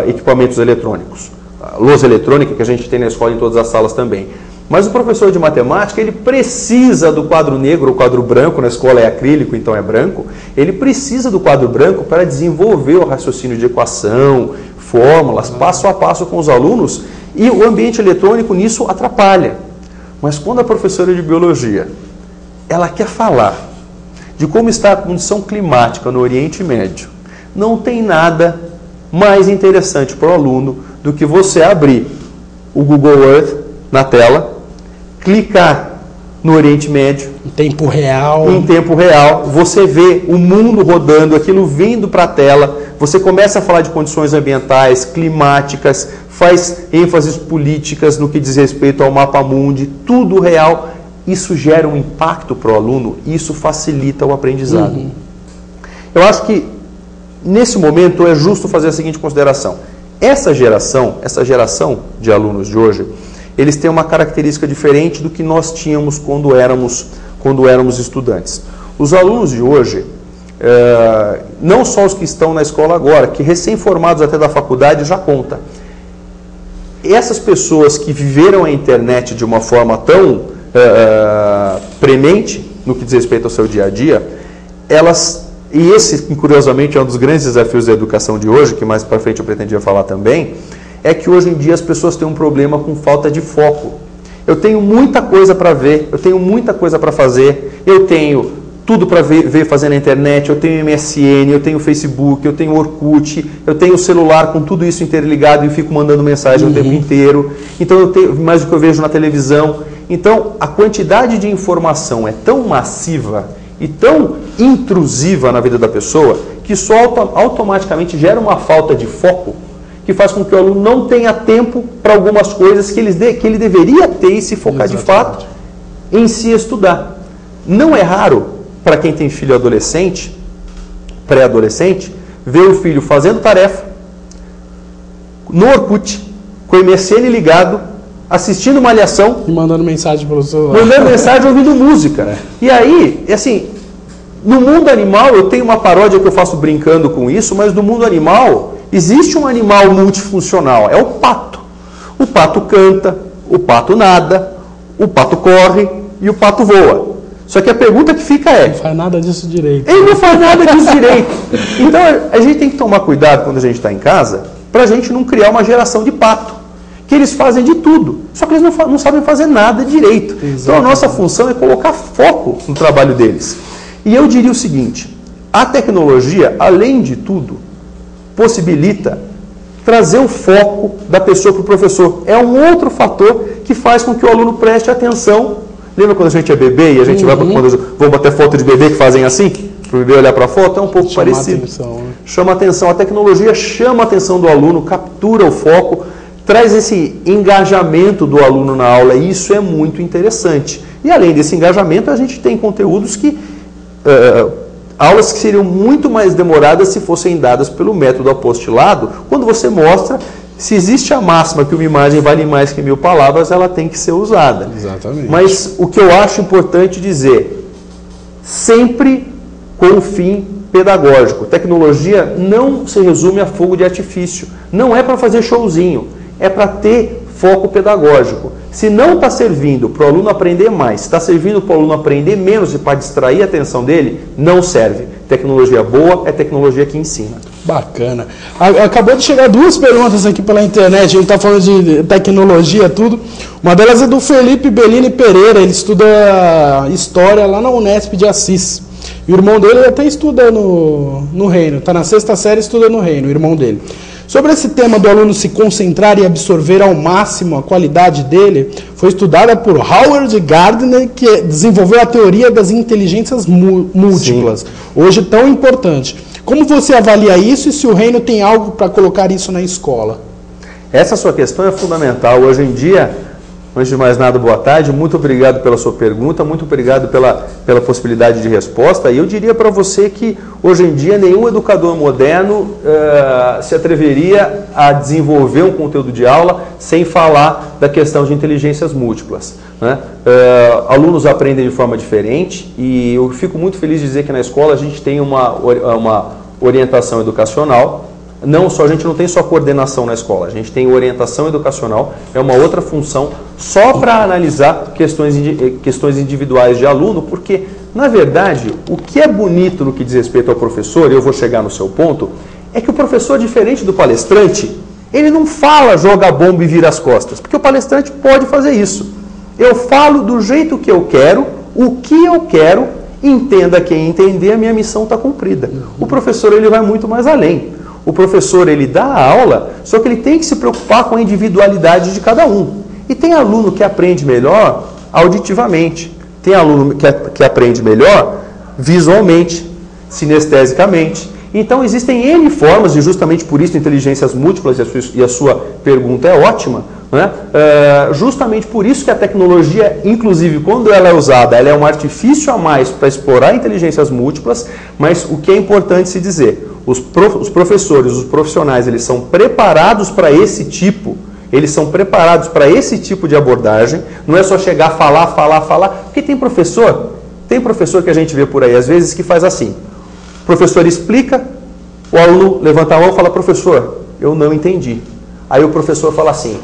equipamentos eletrônicos. A lousa eletrônica que a gente tem na escola em todas as salas também. Mas o professor de matemática, ele precisa do quadro negro ou quadro branco, na escola é acrílico, então é branco, ele precisa do quadro branco para desenvolver o raciocínio de equação, fórmulas, passo a passo com os alunos, e o ambiente eletrônico nisso atrapalha. Mas quando a professora de biologia, ela quer falar de como está a condição climática no Oriente Médio, não tem nada mais interessante para o aluno do que você abrir o Google Earth na tela, clicar no Oriente Médio. Em tempo real. Em tempo real. Você vê o mundo rodando, aquilo vindo para a tela. Você começa a falar de condições ambientais, climáticas, faz ênfases políticas no que diz respeito ao mapa mundi, tudo real. Isso gera um impacto para o aluno e isso facilita o aprendizado. Eu acho que, nesse momento, é justo fazer a seguinte consideração. Essa geração de alunos de hoje, eles têm uma característica diferente do que nós tínhamos quando éramos estudantes. Os alunos de hoje, não só os que estão na escola agora, que recém-formados até da faculdade já conta. Essas pessoas que viveram a internet de uma forma tão premente, no que diz respeito ao seu dia a dia, e esse, curiosamente, é um dos grandes desafios da educação de hoje, que mais para frente eu pretendia falar também, é que hoje em dia as pessoas têm um problema com falta de foco. Eu tenho muita coisa para ver, eu tenho muita coisa para fazer, eu tenho tudo para ver fazer na internet, eu tenho MSN, eu tenho Facebook, eu tenho Orkut, eu tenho o celular com tudo isso interligado e fico mandando mensagem o tempo inteiro. Então eu tenho mais do que eu vejo na televisão. Então a quantidade de informação é tão massiva e tão intrusiva na vida da pessoa que isso automaticamente gera uma falta de foco que faz com que o aluno não tenha tempo para algumas coisas que ele deveria ter e se focar de fato em se estudar. Não é raro, para quem tem filho adolescente, pré-adolescente, ver o filho fazendo tarefa no Orkut, com o MSN ligado, assistindo Malhação e mandando mensagem pelo celular. Mandando mensagem, ouvindo música. E aí, assim, no mundo animal, eu tenho uma paródia que eu faço brincando com isso, mas no mundo animal existe um animal multifuncional, é o pato. O pato canta, o pato nada, o pato corre e o pato voa. Só que a pergunta que fica é... Não faz nada disso direito. Ele não faz nada disso direito. Então a gente tem que tomar cuidado quando a gente está em casa, para a gente não criar uma geração de pato. Que eles fazem de tudo, só que eles não sabem fazer nada direito. Exatamente. Então a nossa função é colocar foco no trabalho deles. E eu diria o seguinte, a tecnologia, além de tudo, possibilita trazer o foco da pessoa para o professor. É um outro fator que faz com que o aluno preste atenção. Lembra quando a gente é bebê e a gente vai quando vão bater foto de bebê que fazem assim? Para o bebê olhar para a foto? É um pouco parecido. Chama atenção. A tecnologia chama a atenção do aluno, captura o foco, traz esse engajamento do aluno na aula, e isso é muito interessante. E além desse engajamento, a gente tem conteúdos que... aulas que seriam muito mais demoradas se fossem dadas pelo método apostilado, quando você mostra, se existe a máxima que uma imagem vale mais que 1000 palavras, ela tem que ser usada. Exatamente. Mas o que eu acho importante dizer, sempre com o fim pedagógico. Tecnologia não se resume a fogo de artifício. Não é para fazer showzinho, é para ter foco pedagógico. Se não está servindo para o aluno aprender mais, está servindo para o aluno aprender menos e para distrair a atenção dele, não serve. Tecnologia boa é tecnologia que ensina. Bacana. Acabou de chegar 2 perguntas aqui pela internet, a gente está falando de tecnologia, tudo. Uma delas é do Felipe Bellini Pereira, ele estuda História lá na Unesp de Assis. E o irmão dele até estuda no Reino, está na 6ª série e estuda no Reino, o irmão dele. Sobre esse tema do aluno se concentrar e absorver ao máximo a qualidade dele, foi estudada por Howard Gardner, que desenvolveu a teoria das inteligências múltiplas, sim, hoje tão importante. Como você avalia isso e se o Reino tem algo para colocar isso na escola? Essa sua questão é fundamental. Hoje em dia, antes de mais nada, boa tarde, muito obrigado pela sua pergunta, muito obrigado pela possibilidade de resposta. E eu diria para você que, hoje em dia, nenhum educador moderno se atreveria a desenvolver um conteúdo de aula sem falar da questão de inteligências múltiplas, né? Alunos aprendem de forma diferente e eu fico muito feliz de dizer que na escola a gente tem uma orientação educacional. Não só, a gente não tem só coordenação na escola, a gente tem orientação educacional, é uma outra função só para analisar questões individuais de aluno, porque, na verdade, o que é bonito no que diz respeito ao professor, e eu vou chegar no seu ponto, é que o professor, diferente do palestrante, ele não fala, joga a bomba e vira as costas, porque o palestrante pode fazer isso. Eu falo do jeito que eu quero, o que eu quero, entenda quem entender, a minha missão está cumprida. O professor, ele vai muito mais além. O professor, ele dá a aula, só que ele tem que se preocupar com a individualidade de cada um. E tem aluno que aprende melhor auditivamente, tem aluno que aprende melhor visualmente, sinestesicamente. Então, existem N formas, e justamente por isso inteligências múltiplas, e a sua pergunta é ótima, né? Justamente por isso que a tecnologia, inclusive quando ela é usada, ela é um artifício a mais para explorar inteligências múltiplas, mas o que é importante se dizer, os professores, os profissionais, eles são preparados para esse tipo, de abordagem, não é só chegar, falar, porque tem professor que a gente vê por aí, às vezes, que faz assim, o professor explica, o aluno levanta a mão e fala, professor, eu não entendi. Aí o professor fala assim,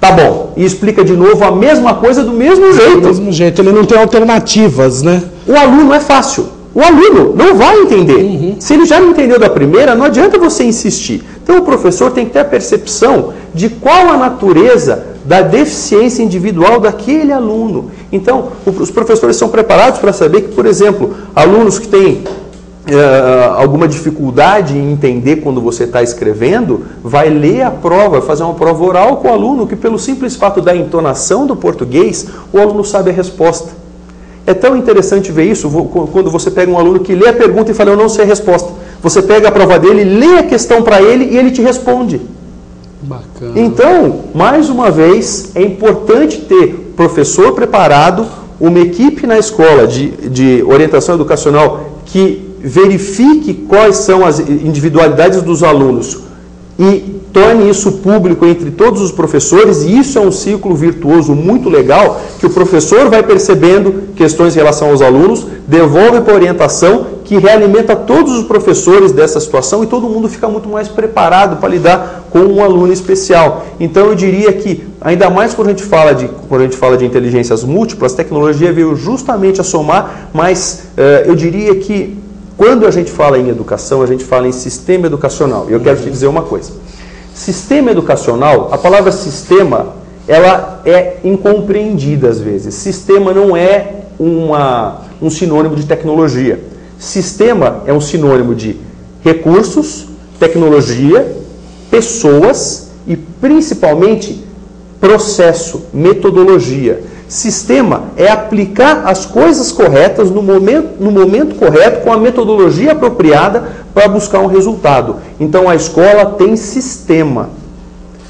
tá bom, e explica de novo a mesma coisa do mesmo jeito. Do mesmo jeito, ele não tem alternativas, né? O aluno é fácil. O aluno não vai entender. Uhum. Se ele já não entendeu da primeira, não adianta você insistir. Então o professor tem que ter a percepção de qual a natureza da deficiência individual daquele aluno. Então, os professores são preparados para saber que, por exemplo, alunos que têm alguma dificuldade em entender quando você está escrevendo, vai ler a prova, fazer uma prova oral com o aluno, que pelo simples fato da entonação do português, o aluno sabe a resposta. É tão interessante ver isso quando você pega um aluno que lê a pergunta e fala, eu não sei a resposta. Você pega a prova dele, lê a questão para ele e ele te responde. Bacana. Então, mais uma vez, é importante ter professor preparado, uma equipe na escola de orientação educacional que verifique quais são as individualidades dos alunos e torne isso público entre todos os professores, e isso é um ciclo virtuoso muito legal, que o professor vai percebendo questões em relação aos alunos, devolve para a orientação, que realimenta todos os professores dessa situação e todo mundo fica muito mais preparado para lidar com um aluno especial. Então eu diria que, ainda mais quando a gente fala de inteligências múltiplas, a tecnologia veio justamente a somar, mas eu diria que quando a gente fala em educação, a gente fala em sistema educacional. E eu quero te dizer uma coisa. Sistema educacional, a palavra sistema, ela é incompreendida às vezes. Sistema não é um sinônimo de tecnologia. Sistema é um sinônimo de recursos, tecnologia, pessoas e principalmente processo, metodologia. Sistema é aplicar as coisas corretas no momento correto, com a metodologia apropriada para buscar um resultado. Então a escola tem sistema.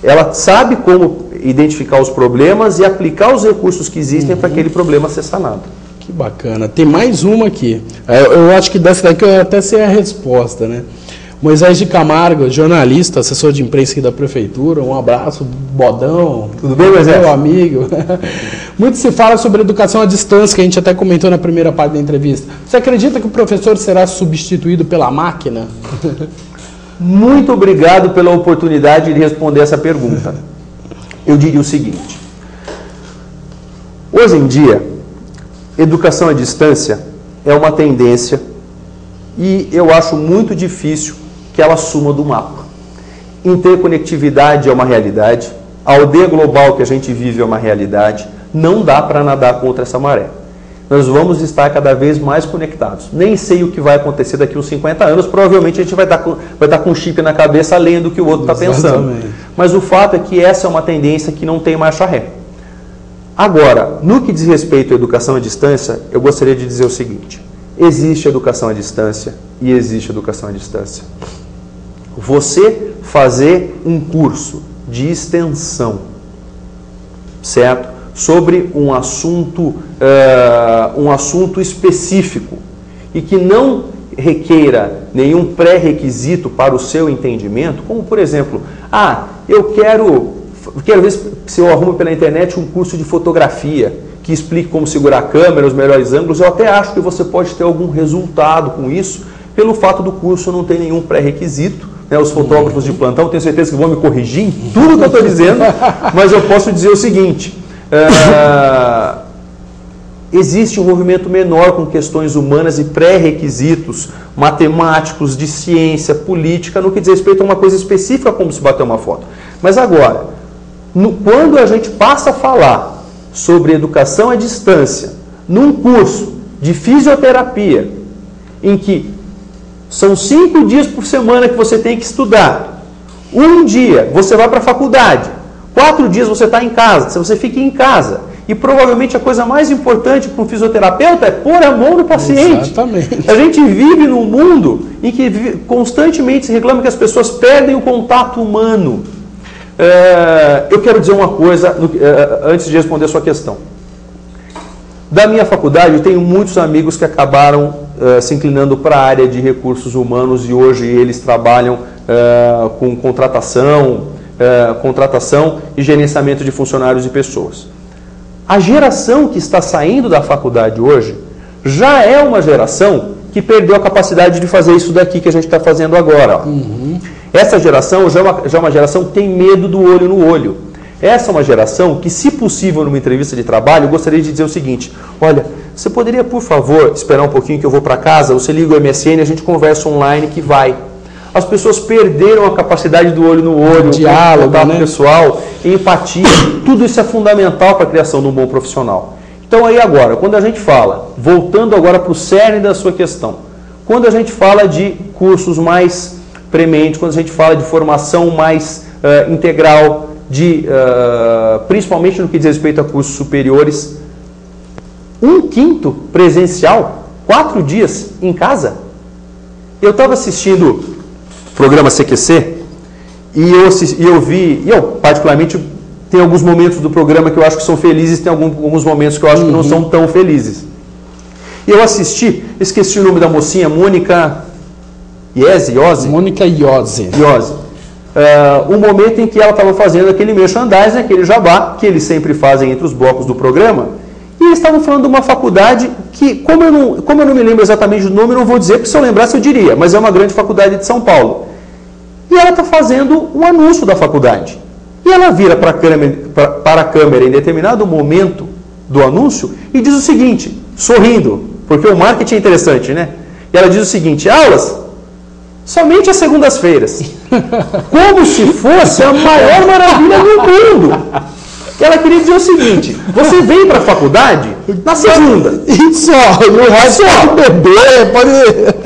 Ela sabe como identificar os problemas e aplicar os recursos que existem para aquele problema ser sanado. Que bacana. Tem mais uma aqui. Eu acho que dessa daqui eu até sei a resposta, né? Moisés de Camargo, jornalista, assessor de imprensa aqui da prefeitura, um abraço, bodão. Tudo bem, Moisés? Meu amigo. Muito se fala sobre educação à distância, que a gente até comentou na primeira parte da entrevista. Você acredita que o professor será substituído pela máquina? Muito obrigado pela oportunidade de responder essa pergunta. eu diria o seguinte: hoje em dia, educação à distância é uma tendência e eu acho muito difícil que ela suma do mapa. Interconectividade é uma realidade, a aldeia global que a gente vive é uma realidade, não dá para nadar contra essa maré. Nós vamos estar cada vez mais conectados. Nem sei o que vai acontecer daqui uns 50 anos, provavelmente a gente vai estar com um chip na cabeça além do que o outro está pensando. Mas o fato é que essa é uma tendência que não tem marcha ré. Agora, no que diz respeito à educação à distância, eu gostaria de dizer o seguinte: existe educação à distância e existe educação à distância. Você fazer um curso de extensão, certo? Sobre um assunto específico e que não requeira nenhum pré-requisito para o seu entendimento, como por exemplo, eu quero ver se eu arrumo pela internet um curso de fotografia que explique como segurar a câmera, os melhores ângulos. Eu até acho que você pode ter algum resultado com isso, pelo fato do curso não ter nenhum pré-requisito. Os fotógrafos de plantão, tenho certeza que vão me corrigir em tudo que eu estou dizendo, mas eu posso dizer o seguinte: existe um movimento menor com questões humanas e pré-requisitos matemáticos, de ciência, política, no que diz respeito a uma coisa específica como se bater uma foto. Mas agora, quando a gente passa a falar sobre educação à distância, num curso de fisioterapia, em que são 5 dias por semana que você tem que estudar, um dia você vai para a faculdade, 4 dias você está em casa, você fica em casa, e provavelmente a coisa mais importante para um fisioterapeuta é pôr a mão no paciente. Exatamente. A gente vive num mundo em que constantemente se reclama que as pessoas perdem o contato humano. Eu quero dizer uma coisa antes de responder a sua questão. Da minha faculdade, eu tenho muitos amigos que acabaram se inclinando para a área de recursos humanos e hoje eles trabalham com contratação e gerenciamento de funcionários e pessoas. A geração que está saindo da faculdade hoje já é uma geração que perdeu a capacidade de fazer isso daqui que a gente está fazendo agora. Essa geração já é uma geração que tem medo do olho no olho. Essa é uma geração que, se possível, numa entrevista de trabalho, eu gostaria de dizer o seguinte: olha, você poderia, por favor, esperar um pouquinho que eu vou para casa, você liga o MSN e a gente conversa online que vai. As pessoas perderam a capacidade do olho no olho, o diálogo, contato pessoal, empatia, tudo isso é fundamental para a criação de um bom profissional. Então aí agora, quando a gente fala, voltando agora para o cerne da sua questão, quando a gente fala de cursos mais prementes, quando a gente fala de formação mais integral, principalmente no que diz respeito a cursos superiores, 1/5 presencial, 4 dias em casa. Eu estava assistindo o programa CQC e eu particularmente tem alguns momentos do programa que eu acho que são felizes, tem alguns momentos que eu acho que não são tão felizes. E eu assisti, esqueci o nome da mocinha, Mônica Iose. O momento em que ela estava fazendo aquele merchandising, aquele jabá, que eles sempre fazem entre os blocos do programa, e eles estavam falando de uma faculdade que, como eu não me lembro exatamente do nome, eu não vou dizer, porque se eu lembrasse eu diria, mas é uma grande faculdade de São Paulo. E ela está fazendo um anúncio da faculdade. E ela vira para a câmera em determinado momento do anúncio e diz o seguinte, sorrindo, porque o marketing é interessante, né? E ela diz o seguinte: aulas somente às segundas-feiras. Como se fosse a maior maravilha do mundo. Ela queria dizer o seguinte: você vem para a faculdade na segunda. E só, o resto pode beber, pode...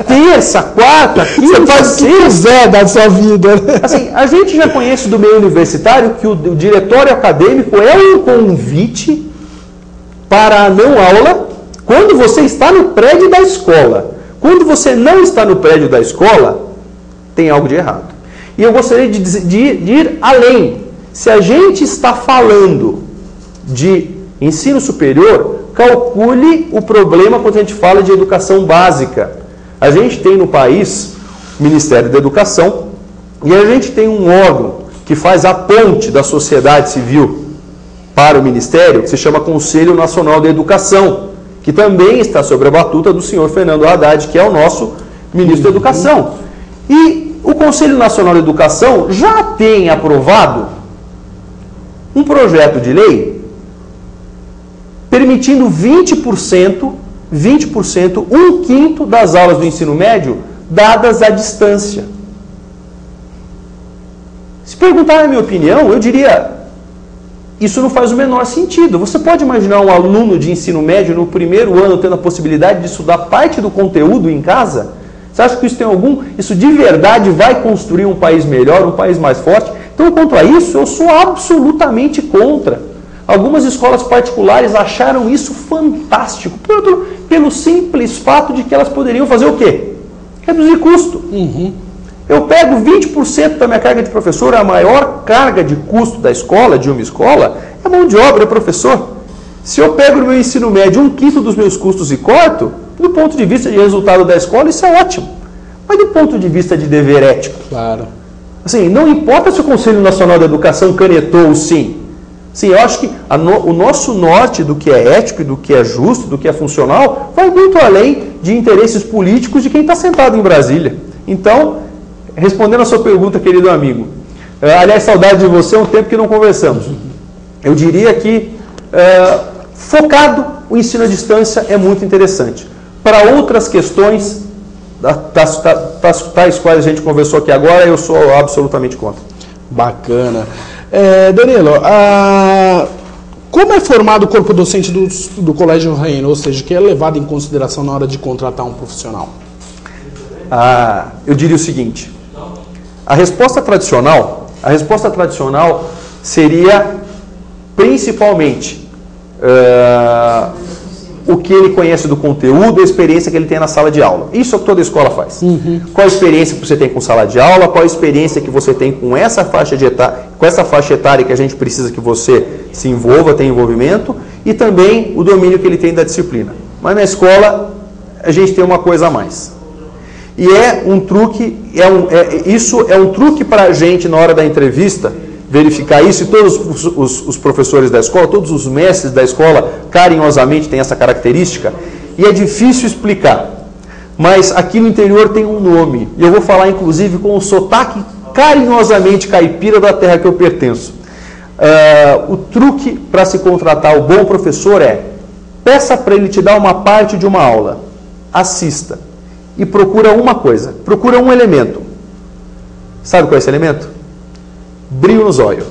Terça, quarta, quinta, você faz o que quiser da sua vida. Assim, a gente já conhece do meio universitário que o diretório acadêmico é um convite para a não aula quando você está no prédio da escola. Quando você não está no prédio da escola, tem algo de errado. E eu gostaria de ir além. Se a gente está falando de ensino superior, calcule o problema quando a gente fala de educação básica. A gente tem no país o Ministério da Educação e a gente tem um órgão que faz a ponte da sociedade civil para o Ministério, que se chama Conselho Nacional da Educação, que também está sob a batuta do senhor Fernando Haddad, que é o nosso ministro da Educação. E o Conselho Nacional da Educação já tem aprovado um projeto de lei permitindo 20%, 1/5 das aulas do ensino médio dadas à distância. Se perguntar a minha opinião, eu diria, isso não faz o menor sentido. Você pode imaginar um aluno de ensino médio no primeiro ano tendo a possibilidade de estudar parte do conteúdo em casa? Você acha que isso de verdade vai construir um país melhor, um país mais forte? Então, quanto a isso, eu sou absolutamente contra. Algumas escolas particulares acharam isso fantástico, pelo simples fato de que elas poderiam fazer o quê? Reduzir custo. Eu pego 20% da minha carga de professor, a maior carga de custo da escola, de uma escola, é mão de obra, é professor. Se eu pego no meu ensino médio 1/5 dos meus custos e corto, do ponto de vista de resultado da escola, isso é ótimo. Mas do ponto de vista de dever ético? Claro. Assim, não importa se o Conselho Nacional da Educação canetou o sim. Sim, eu acho que o nosso norte do que é ético e do que é justo, do que é funcional, vai muito além de interesses políticos de quem está sentado em Brasília. Então, respondendo a sua pergunta, querido amigo, aliás, saudade de você, é um tempo que não conversamos. Eu diria que, focado, o ensino à distância é muito interessante. Para outras questões, tais quais a gente conversou aqui agora, eu sou absolutamente contra. Bacana. Danilo, como é formado o corpo docente do Colégio Reino, ou seja, que é levado em consideração na hora de contratar um profissional? Eu diria o seguinte, a resposta tradicional seria principalmente o que ele conhece do conteúdo, a experiência que ele tem na sala de aula. Isso é o que toda escola faz. Qual a experiência que você tem com sala de aula, qual a experiência que você tem com essa faixa etária que a gente precisa que você se envolva, tenha envolvimento, e também o domínio que ele tem da disciplina. Mas na escola, a gente tem uma coisa a mais. E é um truque, isso é um truque para a gente na hora da entrevista, verificar isso, e todos os professores da escola, todos os mestres da escola, carinhosamente têm essa característica, e é difícil explicar, mas aqui no interior tem um nome, e eu vou falar inclusive com o sotaque carinhosamente caipira da terra que eu pertenço. O truque para se contratar o bom professor peça para ele te dar uma parte de uma aula, assista, e procura uma coisa, procura um elemento. Sabe qual é esse elemento? Brilho nos olhos.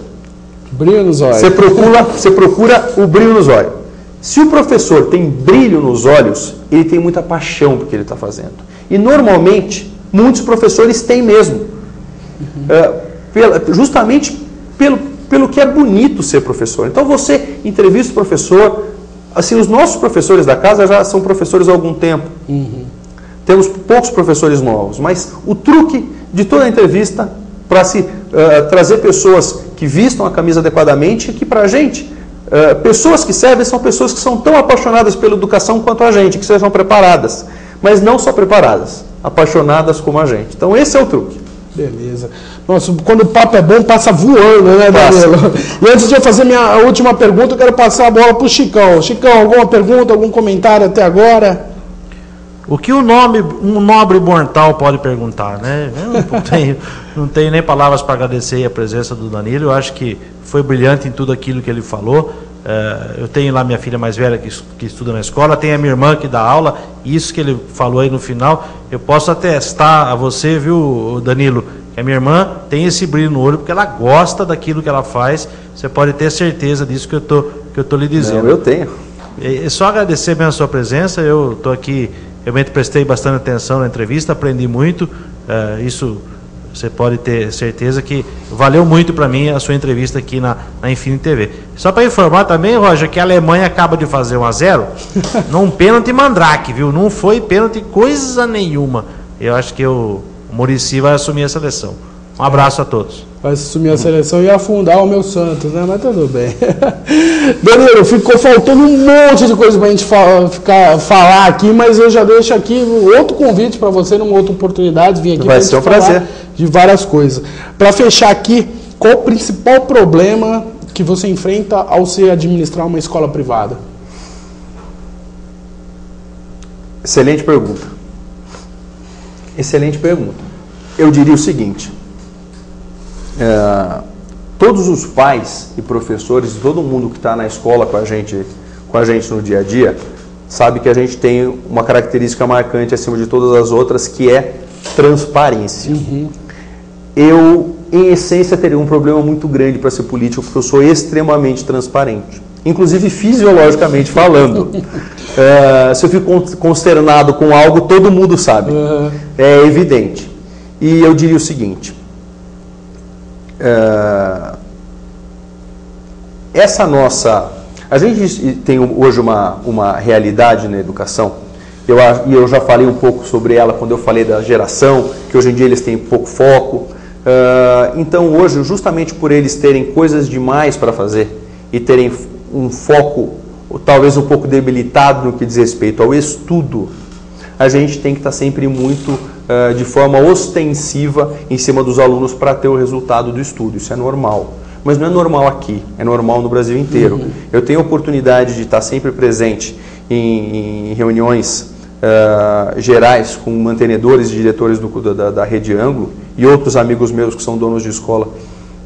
Brilho nos olhos. Você procura o brilho nos olhos. Se o professor tem brilho nos olhos, ele tem muita paixão por que ele está fazendo. E normalmente, muitos professores têm mesmo. Justamente pelo que é bonito ser professor. Então você entrevista o professor. Assim, os nossos professores da casa já são professores há algum tempo. Temos poucos professores novos, mas o truque de toda a entrevista para se trazer pessoas que vistam a camisa adequadamente, que para a gente, pessoas que servem são pessoas que são tão apaixonadas pela educação quanto a gente, que sejam preparadas, mas não só preparadas, apaixonadas como a gente. Então esse é o truque. Beleza. Nossa, quando o papo é bom, passa voando, né, Danilo? E antes de eu fazer minha última pergunta, eu quero passar a bola para o Chicão. Chicão, alguma pergunta, algum comentário até agora? O que um nobre mortal pode perguntar, né? Eu não tenho nem palavras para agradecer a presença do Danilo. Eu acho que foi brilhante em tudo aquilo que ele falou. Eu tenho lá minha filha mais velha que estuda na escola, tenho a minha irmã que dá aula. Isso que ele falou aí no final, eu posso atestar a você, viu, Danilo, que a minha irmã tem esse brilho no olho porque ela gosta daquilo que ela faz. Você pode ter certeza disso que eu tô lhe dizendo. Não, eu tenho. É só agradecer mesmo a sua presença. Eu estou aqui. Realmente prestei bastante atenção na entrevista, aprendi muito, isso você pode ter certeza que valeu muito para mim a sua entrevista aqui na Infinity TV. Só para informar também, Roger, que a Alemanha acaba de fazer 1-0 num pênalti mandrake, viu? Não foi pênalti coisa nenhuma. Eu acho que o Muricy vai assumir a seleção. Um abraço a todos. Vai assumir a seleção e afundar o meu Santos, né? Mas tudo bem. Danilo, ficou faltando um monte de coisa para a gente falar aqui, mas eu já deixo aqui outro convite para você, numa outra oportunidade, vir aqui. Vai ser um prazer. De várias coisas. Para fechar aqui, qual o principal problema que você enfrenta ao se administrar uma escola privada? Excelente pergunta. Excelente pergunta. Eu diria o seguinte. todos os pais e professores, todo mundo que está na escola com a gente no dia a dia, sabe que a gente tem uma característica marcante acima de todas as outras, que é transparência. Eu, em essência, teria um problema muito grande para ser político, porque eu sou extremamente transparente, inclusive fisiologicamente falando. Se eu fico consternado com algo, todo mundo sabe, é evidente. E eu diria o seguinte, a gente tem hoje uma realidade na educação, e eu já falei um pouco sobre ela quando eu falei da geração, que hoje em dia eles têm pouco foco. Então hoje, justamente por eles terem coisas demais para fazer e terem um foco talvez um pouco debilitado no que diz respeito ao estudo, a gente tem que estar sempre muito de forma ostensiva em cima dos alunos para ter o resultado do estudo. Isso é normal. Mas não é normal aqui, é normal no Brasil inteiro. Eu tenho a oportunidade de estar sempre presente em reuniões gerais com mantenedores e diretores da Rede Ângulo e outros amigos meus que são donos de escola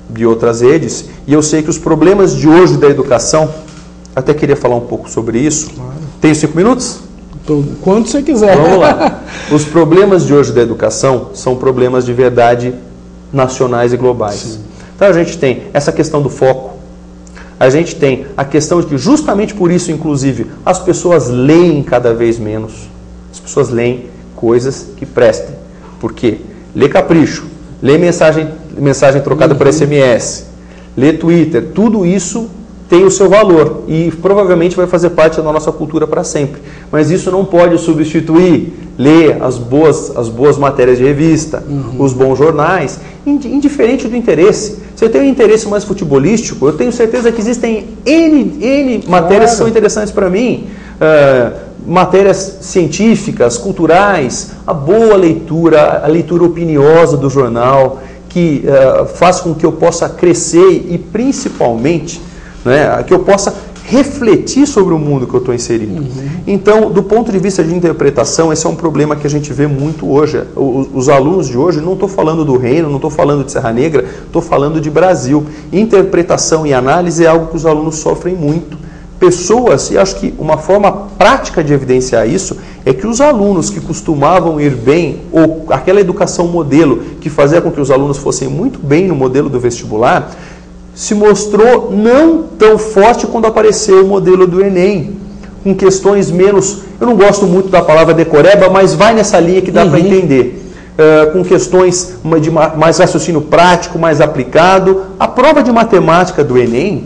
de outras redes, e eu sei que os problemas de hoje da educação, até queria falar um pouco sobre isso. Claro. Tenho 5 minutos? Quanto você quiser. Vamos lá. Os problemas de hoje da educação são problemas de verdade nacionais e globais. Sim. Então a gente tem essa questão do foco, a gente tem a questão de que justamente por isso, inclusive, as pessoas leem cada vez menos. As pessoas leem coisas que prestem. Por quê? Lê capricho, lê mensagem trocada por SMS, lê Twitter, tudo isso tem o seu valor e provavelmente vai fazer parte da nossa cultura para sempre. Mas isso não pode substituir ler as boas matérias de revista, os bons jornais, indiferente do interesse. Se eu tenho um interesse mais futebolístico, eu tenho certeza que existem N matérias que são interessantes para mim, matérias científicas, culturais, a boa leitura, a leitura opiniosa do jornal, que faz com que eu possa crescer e principalmente que eu possa refletir sobre o mundo que eu estou inserido. Então, do ponto de vista de interpretação, esse é um problema que a gente vê muito hoje. Os alunos de hoje, não estou falando do Reino, não estou falando de Serra Negra, estou falando de Brasil. Interpretação e análise é algo que os alunos sofrem muito. Pessoas, e acho que uma forma prática de evidenciar isso, é que os alunos que costumavam ir bem, ou aquela educação modelo que fazia com que os alunos fossem muito bem no modelo do vestibular, se mostrou não tão forte quando apareceu o modelo do Enem, com questões menos, eu não gosto muito da palavra decoreba, mas vai nessa linha que dá para entender, com questões de mais raciocínio prático, mais aplicado. A prova de matemática do Enem,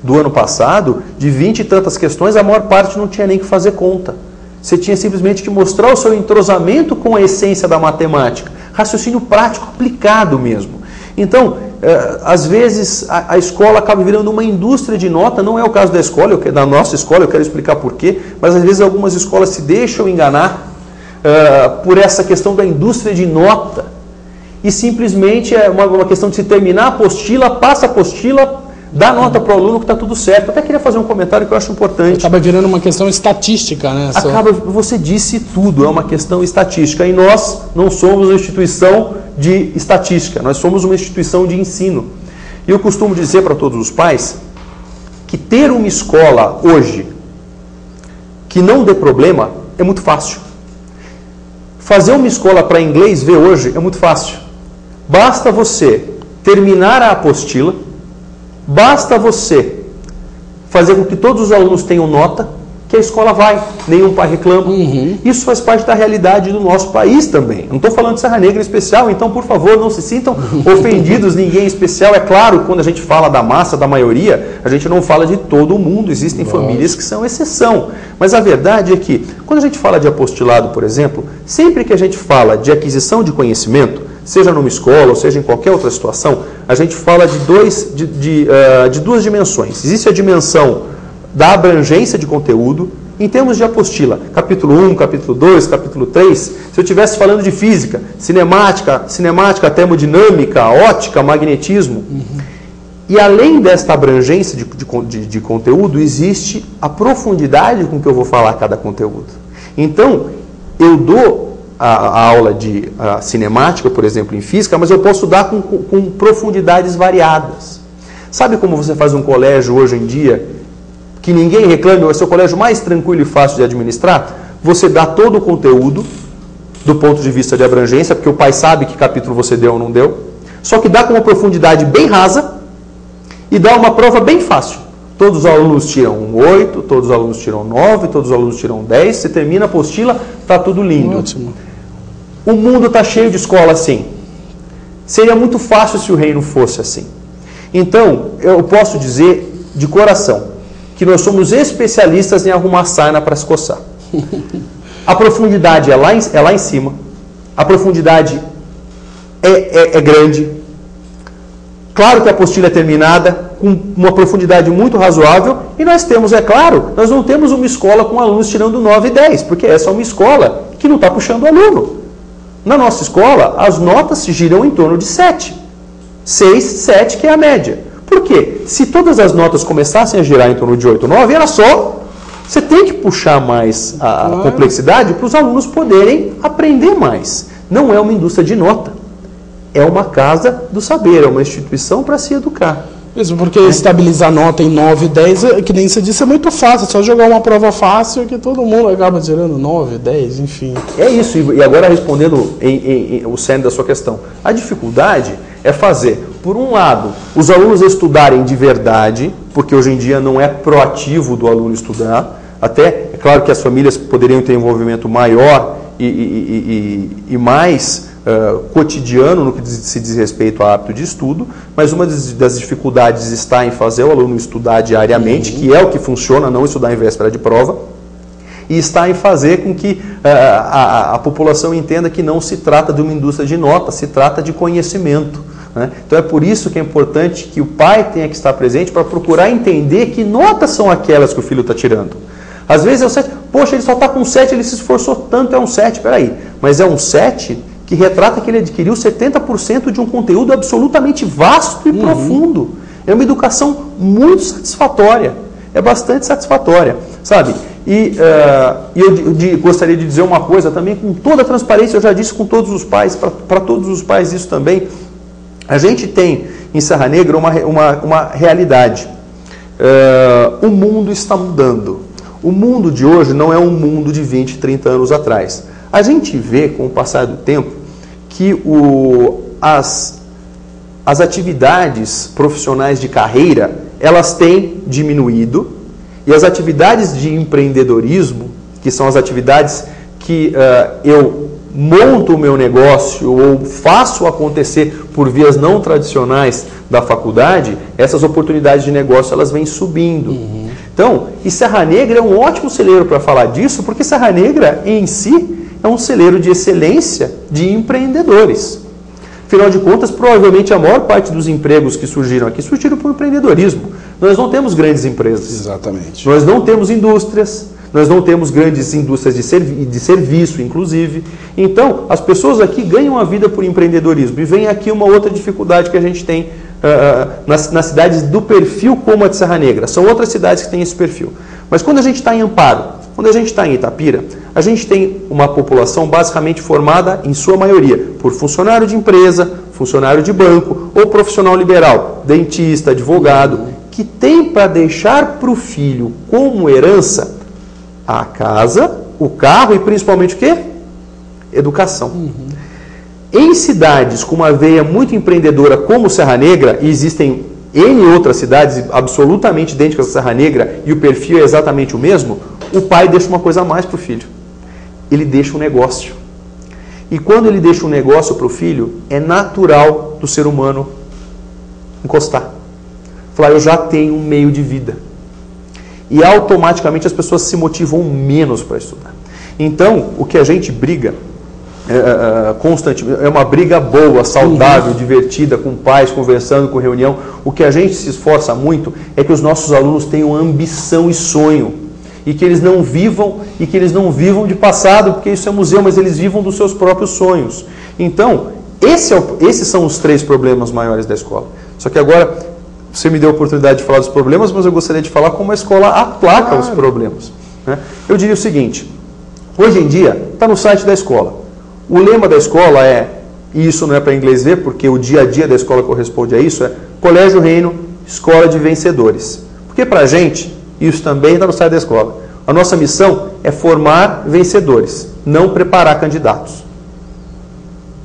do ano passado, de 20 e tantas questões, a maior parte não tinha nem que fazer conta. Você tinha simplesmente que mostrar o seu entrosamento com a essência da matemática, raciocínio prático aplicado mesmo. Então, às vezes a escola acaba virando uma indústria de nota, não é o caso da escola, da nossa escola, eu quero explicar por quê, mas às vezes algumas escolas se deixam enganar por essa questão da indústria de nota, e simplesmente é uma questão de se terminar a apostila, passa a apostila, dá nota para o aluno que está tudo certo. Até queria fazer um comentário que eu acho importante. Acaba virando uma questão estatística, né? Você disse tudo, é uma questão estatística. E nós não somos uma instituição de estatística, nós somos uma instituição de ensino. E eu costumo dizer para todos os pais que ter uma escola hoje que não dê problema é muito fácil. Fazer uma escola para inglês ver hoje é muito fácil. Basta você terminar a apostila, basta você fazer com que todos os alunos tenham nota, que a escola vai, nenhum pai reclama. Isso faz parte da realidade do nosso país também. Não estou falando de Serra Negra em especial, então, por favor, não se sintam ofendidos, ninguém em especial. É claro, quando a gente fala da massa, da maioria, a gente não fala de todo mundo. Existem famílias que são exceção. Mas a verdade é que, quando a gente fala de apostilado, por exemplo, sempre que a gente fala de aquisição de conhecimento, seja numa escola ou seja em qualquer outra situação, a gente fala de duas dimensões. Existe a dimensão da abrangência de conteúdo, em termos de apostila, capítulo 1, capítulo 2, capítulo 3, se eu estivesse falando de física, cinemática, termodinâmica, ótica, magnetismo, e além desta abrangência de conteúdo, existe a profundidade com que eu vou falar cada conteúdo. Então, eu dou a aula de cinemática, por exemplo, em física, mas eu posso dar com profundidades variadas. Sabe como você faz um colégio hoje em dia, que ninguém reclame, vai ser o colégio mais tranquilo e fácil de administrar? Você dá todo o conteúdo, do ponto de vista de abrangência, porque o pai sabe que capítulo você deu ou não deu, só que dá com uma profundidade bem rasa e dá uma prova bem fácil. Todos os alunos tiram 8, todos os alunos tiram 9, todos os alunos tiram 10, você termina a apostila, está tudo lindo. Ótimo. O mundo está cheio de escola assim. Seria muito fácil se o reino fosse assim. Então, eu posso dizer de coração que nós somos especialistas em arrumar sarna para se coçar. A profundidade é lá em cima, a profundidade é grande. Claro que a apostila é terminada com uma profundidade muito razoável e nós temos, é claro, nós não temos uma escola com alunos tirando 9 e 10, porque essa é uma escola que não está puxando o aluno. Na nossa escola, as notas se giram em torno de 7. 6, 7, que é a média. Por quê? Se todas as notas começassem a girar em torno de 8, 9, era só... Você tem que puxar mais a complexidade para os alunos poderem aprender mais. Não é uma indústria de nota. É uma casa do saber, é uma instituição para se educar. Mesmo porque estabilizar nota em 9 e 10, que nem você disse, é muito fácil. É só jogar uma prova fácil que todo mundo acaba tirando 9, 10, enfim. É isso. E agora respondendo o cerne da sua questão. A dificuldade é fazer, por um lado, os alunos estudarem de verdade, porque hoje em dia não é proativo do aluno estudar. Até, é claro que as famílias poderiam ter um envolvimento maior e mais cotidiano no que se diz respeito ao hábito de estudo, mas uma das dificuldades está em fazer o aluno estudar diariamente, que é o que funciona, não estudar em véspera de prova, e está em fazer com que a população entenda que não se trata de uma indústria de nota, se trata de conhecimento. Né? Então é por isso que é importante que o pai tenha que estar presente para procurar entender que notas são aquelas que o filho está tirando. Às vezes é o 7, poxa, ele só está com 7, ele se esforçou tanto, é um 7, peraí, mas é um 7 que retrata que ele adquiriu 70% de um conteúdo absolutamente vasto e profundo. É uma educação muito satisfatória, é bastante satisfatória, sabe? E eu gostaria de dizer uma coisa também, com toda a transparência, eu já disse com todos os pais, para todos os pais isso também, a gente tem em Serra Negra uma realidade. O mundo está mudando. O mundo de hoje não é um mundo de 20, 30 anos atrás. A gente vê, com o passar do tempo, que as atividades profissionais de carreira, elas têm diminuído, e as atividades de empreendedorismo, que são as atividades que eu monto o meu negócio ou faço acontecer por vias não tradicionais da faculdade, essas oportunidades de negócio elas vêm subindo. Então, e Serra Negra é um ótimo celeiro para falar disso, porque Serra Negra em si é um celeiro de excelência de empreendedores. Afinal de contas, provavelmente a maior parte dos empregos que surgiram aqui surgiram por empreendedorismo. Nós não temos grandes empresas. Exatamente. Nós não temos indústrias, nós não temos grandes indústrias de serviço, inclusive. Então, as pessoas aqui ganham a vida por empreendedorismo. E vem aqui uma outra dificuldade que a gente tem nas cidades do perfil como a de Serra Negra. São outras cidades que têm esse perfil. Mas quando a gente está em Amparo, quando a gente está em Itapira, a gente tem uma população basicamente formada, em sua maioria, por funcionário de empresa, funcionário de banco ou profissional liberal, dentista, advogado, que tem para deixar para o filho como herança a casa, o carro e principalmente o quê? Educação. Em cidades com uma veia muito empreendedora como Serra Negra, e existem N outras cidades absolutamente idênticas a Serra Negra e o perfil é exatamente o mesmo, o pai deixa uma coisa a mais para o filho. Ele deixa um negócio. E quando ele deixa um negócio para o filho, é natural do ser humano encostar. Falar, eu já tenho um meio de vida. E automaticamente as pessoas se motivam menos para estudar. Então, o que a gente briga constantemente, é uma briga boa, saudável, divertida, com pais, conversando, com reunião. O que a gente se esforça muito é que os nossos alunos tenham ambição e sonho. E que eles não vivam de passado, porque isso é museu, mas eles vivam dos seus próprios sonhos. Então, esses são os 3 problemas maiores da escola. Só que agora, você me deu a oportunidade de falar dos problemas, mas eu gostaria de falar como a escola aplaca os problemas. Né? Eu diria o seguinte, hoje em dia, está no site da escola, O lema da escola e isso não é para inglês ver, porque o dia a dia da escola corresponde a isso, Colégio Reino, escola de vencedores. Porque para a gente, isso também está no site da escola. A nossa missão é formar vencedores, não preparar candidatos.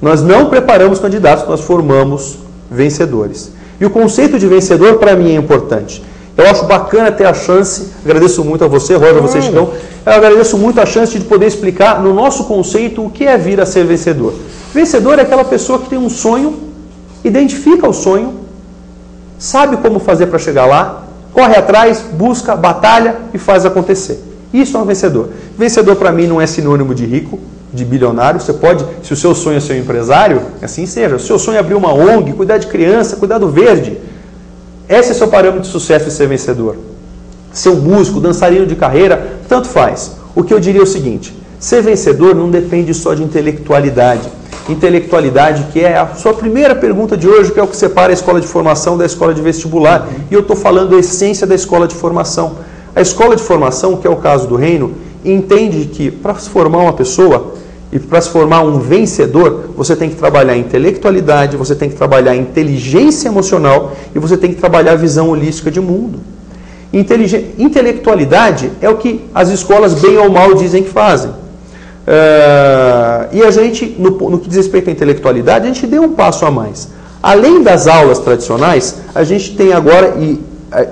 Nós não preparamos candidatos, nós formamos vencedores. E o conceito de vencedor para mim é importante. Eu acho bacana ter a chance, agradeço muito a você, Roger, a você, Chicão, eu agradeço muito a chance de poder explicar no nosso conceito o que é vir a ser vencedor. Vencedor é aquela pessoa que tem um sonho, identifica o sonho, sabe como fazer para chegar lá, corre atrás, busca, batalha e faz acontecer. Isso é um vencedor. Vencedor para mim não é sinônimo de rico, de bilionário. Você pode, se o seu sonho é ser um empresário, assim seja. Se o seu sonho é abrir uma ONG, cuidar de criança, cuidar do verde, esse é seu parâmetro de sucesso e ser vencedor. Ser um músico, dançarino de carreira, tanto faz. O que eu diria é o seguinte, ser vencedor não depende só de intelectualidade. Intelectualidade, que é a sua primeira pergunta de hoje, que é o que separa a escola de formação da escola de vestibular. E eu estou falando a essência da escola de formação. A escola de formação, que é o caso do Reino, entende que para se formar uma pessoa e para se formar um vencedor, você tem que trabalhar intelectualidade, você tem que trabalhar inteligência emocional e você tem que trabalhar a visão holística de mundo. Intelectualidade é o que as escolas, bem ou mal, dizem que fazem. E a gente, no que diz respeito à intelectualidade, a gente deu um passo a mais. Além das aulas tradicionais, a gente tem agora, e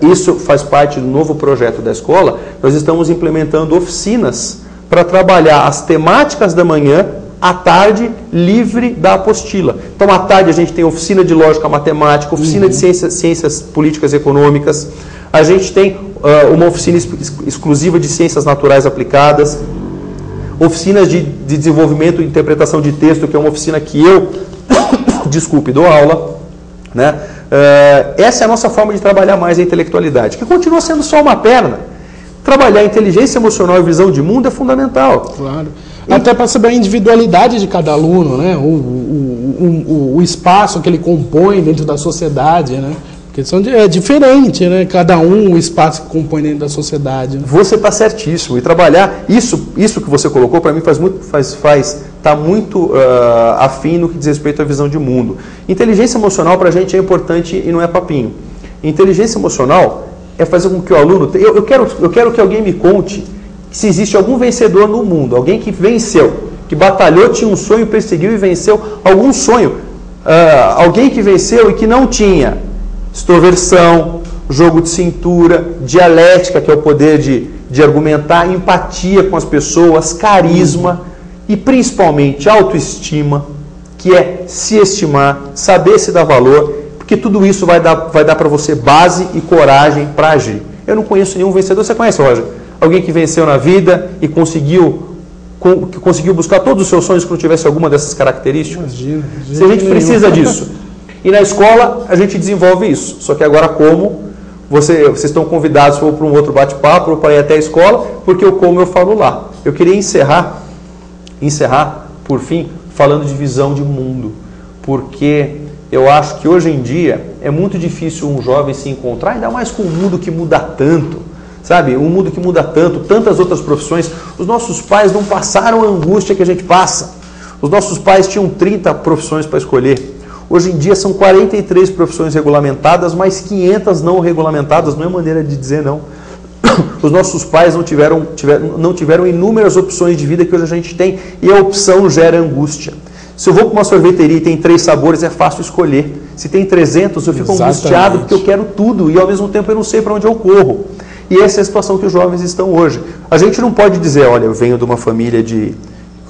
isso faz parte do novo projeto da escola, nós estamos implementando oficinas para trabalhar as temáticas da manhã, à tarde, livre da apostila. Então, à tarde a gente tem oficina de lógica matemática, oficina de ciências políticas e econômicas, a gente tem uma oficina exclusiva de ciências naturais aplicadas, oficinas de desenvolvimento e interpretação de texto, que é uma oficina que eu, dou aula, né? Essa é a nossa forma de trabalhar mais a intelectualidade, que continua sendo só uma perna. Trabalhar inteligência emocional e visão de mundo é fundamental. Claro. Até para saber a individualidade de cada aluno, né? O espaço que ele compõe dentro da sociedade, né? Porque é diferente, né? Cada o espaço que compõe dentro da sociedade. Né? Você está certíssimo. E trabalhar, isso que você colocou, para mim está muito afim no que diz respeito à visão de mundo. Inteligência emocional para a gente é importante e não é papinho. Inteligência emocional é fazer com que o aluno... Eu quero que alguém me conte se existe algum vencedor no mundo, alguém que venceu, que batalhou, tinha um sonho, perseguiu e venceu algum sonho. Alguém que venceu e que não tinha extroversão, jogo de cintura, dialética, que é o poder de argumentar, empatia com as pessoas, carisma e principalmente autoestima, que é se estimar, saber se dar valor, porque tudo isso vai dar para você base e coragem para agir. Eu não conheço nenhum vencedor. Você conhece, Roger? Alguém que venceu na vida e conseguiu buscar todos os seus sonhos que não tivesse alguma dessas características? Imagina, se a gente precisa disso. E na escola a gente desenvolve isso. Só que agora como? Vocês estão convidados ou para um outro bate-papo ou para ir até a escola, porque o como eu falo lá. Eu queria encerrar, por fim, falando de visão de mundo. Porque eu acho que hoje em dia é muito difícil um jovem se encontrar, ainda mais com um mundo que muda tanto. Sabe? Um mundo que muda tanto, tantas outras profissões. Os nossos pais não passaram a angústia que a gente passa. Os nossos pais tinham 30 profissões para escolher. Hoje em dia são 43 profissões regulamentadas, mais 500 não regulamentadas, não é maneira de dizer não. Os nossos pais não tiveram inúmeras opções de vida que hoje a gente tem, e a opção gera angústia. Se eu vou para uma sorveteria e tem 3 sabores, é fácil escolher. Se tem 300, eu fico angustiado porque eu quero tudo e ao mesmo tempo eu não sei para onde eu corro. E essa é a situação que os jovens estão hoje. A gente não pode dizer, olha, eu venho de uma família que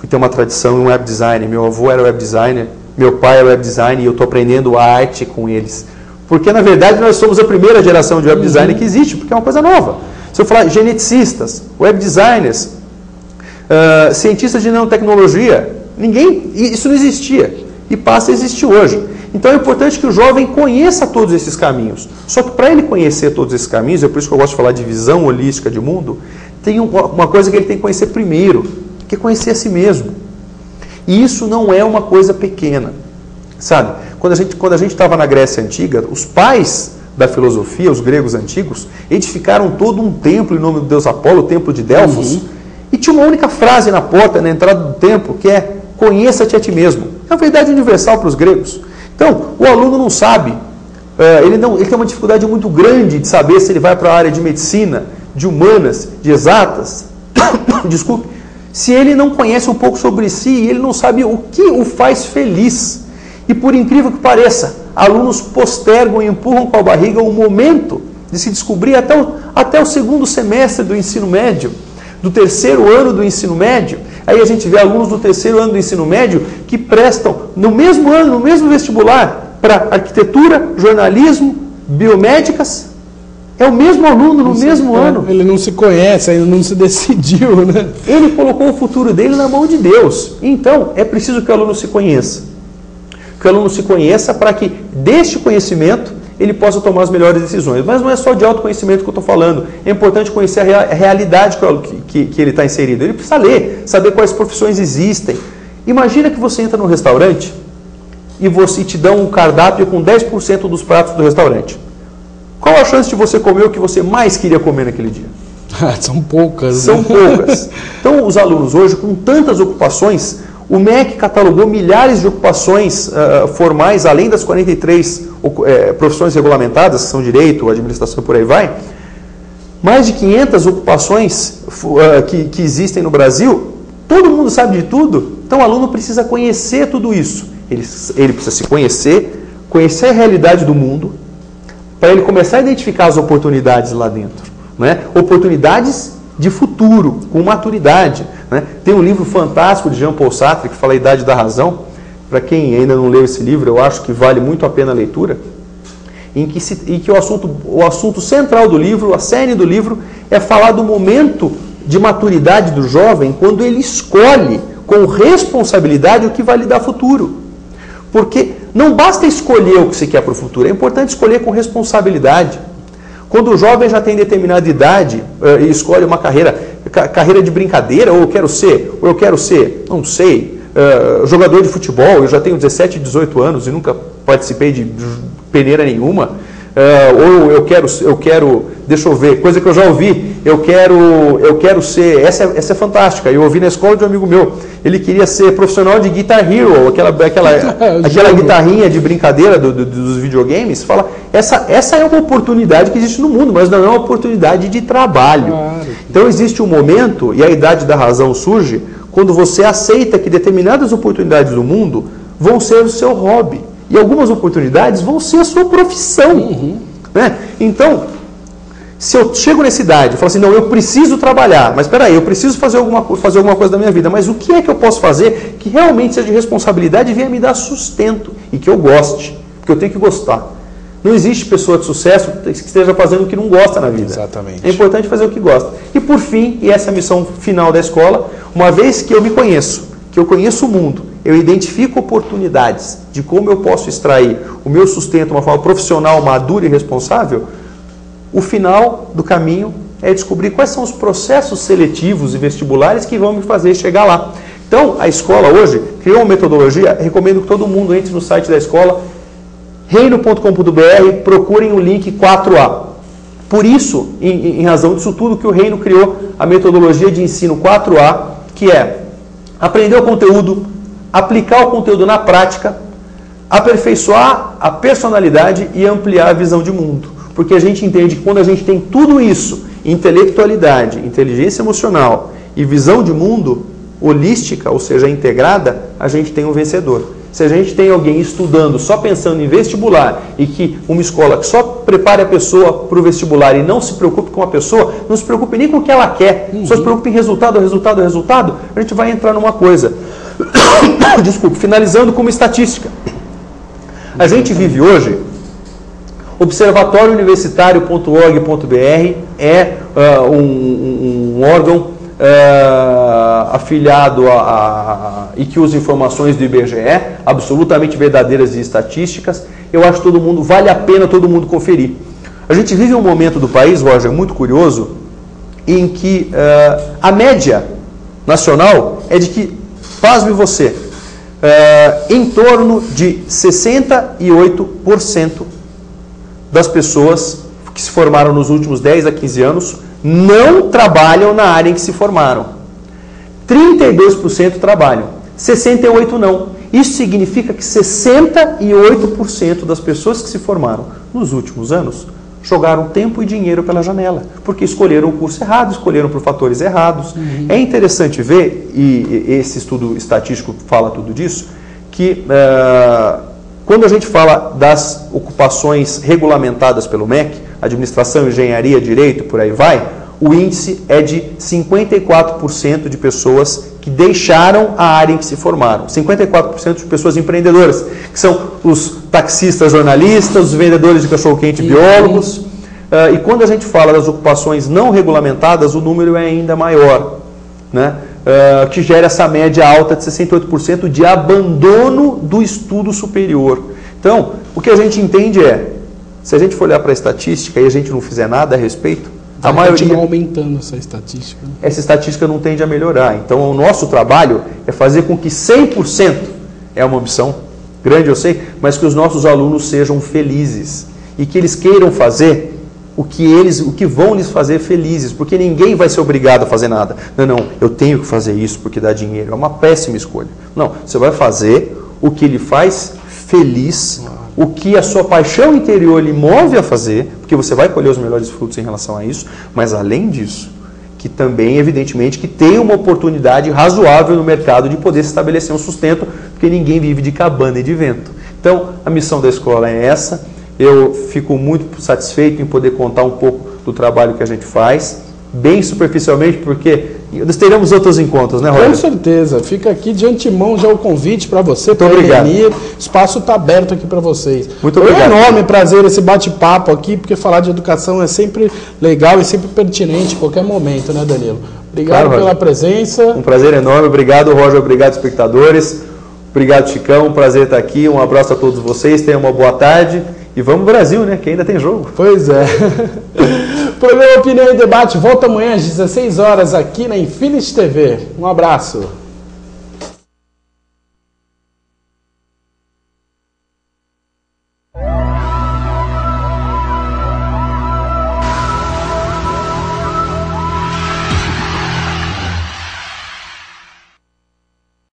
tem uma tradição em web design, meu avô era web designer, meu pai é web design e eu estou aprendendo arte com eles. Porque, na verdade, nós somos a primeira geração de web design que existe, porque é uma coisa nova. Se eu falar geneticistas, web designers, cientistas de nanotecnologia, isso não existia e passa a existir hoje. Então é importante que o jovem conheça todos esses caminhos. Só que para ele conhecer todos esses caminhos, é por isso que eu gosto de falar de visão holística de mundo, tem uma coisa que ele tem que conhecer primeiro, que é conhecer a si mesmo. E isso não é uma coisa pequena, sabe? Quando a gente estava na Grécia Antiga, os pais da filosofia, os gregos antigos, edificaram todo um templo em nome do deus Apolo, o templo de Delfos, e tinha uma única frase na porta, na entrada do templo, que é conheça-te a ti mesmo. É uma verdade universal para os gregos. Então, o aluno não sabe, ele tem uma dificuldade muito grande de saber se ele vai para a área de medicina, de humanas, de exatas, desculpe, se ele não conhece um pouco sobre si e ele não sabe o que o faz feliz. E por incrível que pareça, alunos postergam e empurram com a barriga o momento de se descobrir até o segundo semestre do ensino médio, do terceiro ano do ensino médio. Aí a gente vê alunos do terceiro ano do ensino médio que prestam no mesmo ano, no mesmo vestibular, para arquitetura, jornalismo, biomédicas. É o mesmo aluno no mesmo ano. Ele não se conhece, ainda não se decidiu, né? Ele colocou o futuro dele na mão de Deus. Então, é preciso que o aluno se conheça. Que o aluno se conheça para que, deste conhecimento, ele possa tomar as melhores decisões. Mas não é só de autoconhecimento que eu estou falando. É importante conhecer a realidade que ele está inserido. Ele precisa ler, saber quais profissões existem. Imagina que você entra num restaurante e te dão um cardápio com 10% dos pratos do restaurante. Qual a chance de você comer o que você mais queria comer naquele dia? São poucas. São poucas. Então, os alunos hoje, com tantas ocupações, o MEC catalogou milhares de ocupações formais, além das 43 profissões regulamentadas, que são direito, administração, por aí vai. Mais de 500 ocupações que existem no Brasil. Todo mundo sabe de tudo. Então, o aluno precisa conhecer tudo isso. Ele precisa se conhecer a realidade do mundo, para ele começar a identificar as oportunidades lá dentro, né? Oportunidades de futuro, com maturidade, né? Tem um livro fantástico de Jean-Paul Sartre, que fala A Idade da Razão. Para quem ainda não leu esse livro, eu acho que vale muito a pena a leitura, em que o assunto central do livro, a cerne do livro, é falar do momento de maturidade do jovem, quando ele escolhe com responsabilidade o que vai lhe dar futuro. Porque não basta escolher o que se quer para o futuro, é importante escolher com responsabilidade. Quando o jovem já tem determinada idade e escolhe uma carreira de brincadeira, ou eu quero ser, não sei, jogador de futebol, eu já tenho 17, 18 anos e nunca participei de peneira nenhuma, ou eu quero, deixa eu ver, coisa que eu já ouvi, eu quero ser, essa é fantástica, eu ouvi na escola de um amigo meu, ele queria ser profissional de Guitar Hero, aquela guitarrinha de brincadeira dos videogames, fala, essa é uma oportunidade que existe no mundo, mas não é uma oportunidade de trabalho. Claro. Então existe um momento, e a idade da razão surge, quando você aceita que determinadas oportunidades do mundo vão ser o seu hobby, e algumas oportunidades vão ser a sua profissão. Né? Então, se eu chego nessa idade e falo assim, não, eu preciso trabalhar, mas espera aí, eu preciso fazer alguma coisa da minha vida, mas o que é que eu posso fazer que realmente seja de responsabilidade e venha me dar sustento e que eu goste, porque eu tenho que gostar. Não existe pessoa de sucesso que esteja fazendo o que não gosta na vida. Exatamente. É importante fazer o que gosta. E por fim, e essa é a missão final da escola, uma vez que eu me conheço, que eu conheço o mundo, eu identifico oportunidades de como eu posso extrair o meu sustento de uma forma profissional, madura e responsável, o final do caminho é descobrir quais são os processos seletivos e vestibulares que vão me fazer chegar lá. Então, a escola hoje criou uma metodologia, recomendo que todo mundo entre no site da escola, reino.com.br, procurem o link 4A. Por isso, em razão disso tudo, que o Reino criou a metodologia de ensino 4A, que é aprender o conteúdo, aplicar o conteúdo na prática, aperfeiçoar a personalidade e ampliar a visão de mundo. Porque a gente entende que quando a gente tem tudo isso, intelectualidade, inteligência emocional e visão de mundo holística, ou seja, integrada, a gente tem um vencedor. Se a gente tem alguém estudando só pensando em vestibular e que uma escola que só prepare a pessoa para o vestibular e não se preocupe com a pessoa, não se preocupe nem com o que ela quer, só se preocupe em resultado, a gente vai entrar numa coisa. Desculpe, finalizando com uma estatística. A gente vive hoje, observatoriouniversitario.org.br é um órgão afiliado e que usa informações do IBGE, absolutamente verdadeiras e estatísticas. Eu acho que vale a pena todo mundo conferir. A gente vive um momento do país, Roger, muito curioso, em que a média nacional é de que, pasme você, em torno de 68% das pessoas que se formaram nos últimos 10 a 15 anos não trabalham na área em que se formaram. 32% trabalham. 68% não. Isso significa que 68% das pessoas que se formaram nos últimos anos jogaram tempo e dinheiro pela janela, porque escolheram o curso errado, escolheram por fatores errados. É interessante ver, e esse estudo estatístico fala tudo disso, que quando a gente fala das ocupações regulamentadas pelo MEC, administração, engenharia, direito, por aí vai, o índice é de 54% de pessoas que deixaram a área em que se formaram. 54% de pessoas empreendedoras, que são os taxistas, jornalistas, os vendedores de cachorro-quente, biólogos. E quando a gente fala das ocupações não regulamentadas, o número é ainda maior, né? Que gera essa média alta de 68% de abandono do estudo superior. Então, o que a gente entende é, se a gente for olhar para a estatística e a gente não fizer nada a respeito, a maioria aumentando essa estatística. Essa estatística não tende a melhorar. Então, o nosso trabalho é fazer com que 100%, é uma ambição grande, eu sei, mas que os nossos alunos sejam felizes e que eles queiram fazer o que vão lhes fazer felizes, porque ninguém vai ser obrigado a fazer nada. Não, eu tenho que fazer isso porque dá dinheiro. É uma péssima escolha. Não, você vai fazer o que lhe faz feliz, o que a sua paixão interior lhe move a fazer, porque você vai colher os melhores frutos em relação a isso, mas além disso, que também, evidentemente, que tem uma oportunidade razoável no mercado de poder se estabelecer um sustento, porque ninguém vive de cabana e de vento. Então, a missão da escola é essa. Eu fico muito satisfeito em poder contar um pouco do trabalho que a gente faz, bem superficialmente, porque nós teremos outros encontros, né, Roger? Com certeza. Fica aqui de antemão já o convite para você, para o espaço está aberto aqui para vocês. Muito obrigado. É um enorme prazer esse bate-papo aqui, porque falar de educação é sempre legal e sempre pertinente em qualquer momento, né, Danilo? Obrigado pela presença. Um prazer enorme. Obrigado, Roger. Obrigado, espectadores. Obrigado, Chicão. Um prazer estar aqui. Um abraço a todos vocês. Tenham uma boa tarde. E vamos Brasil, né? Que ainda tem jogo. Pois é. Programa Opinião e Debate volta amanhã às 16 horas aqui na Infinity TV. Um abraço.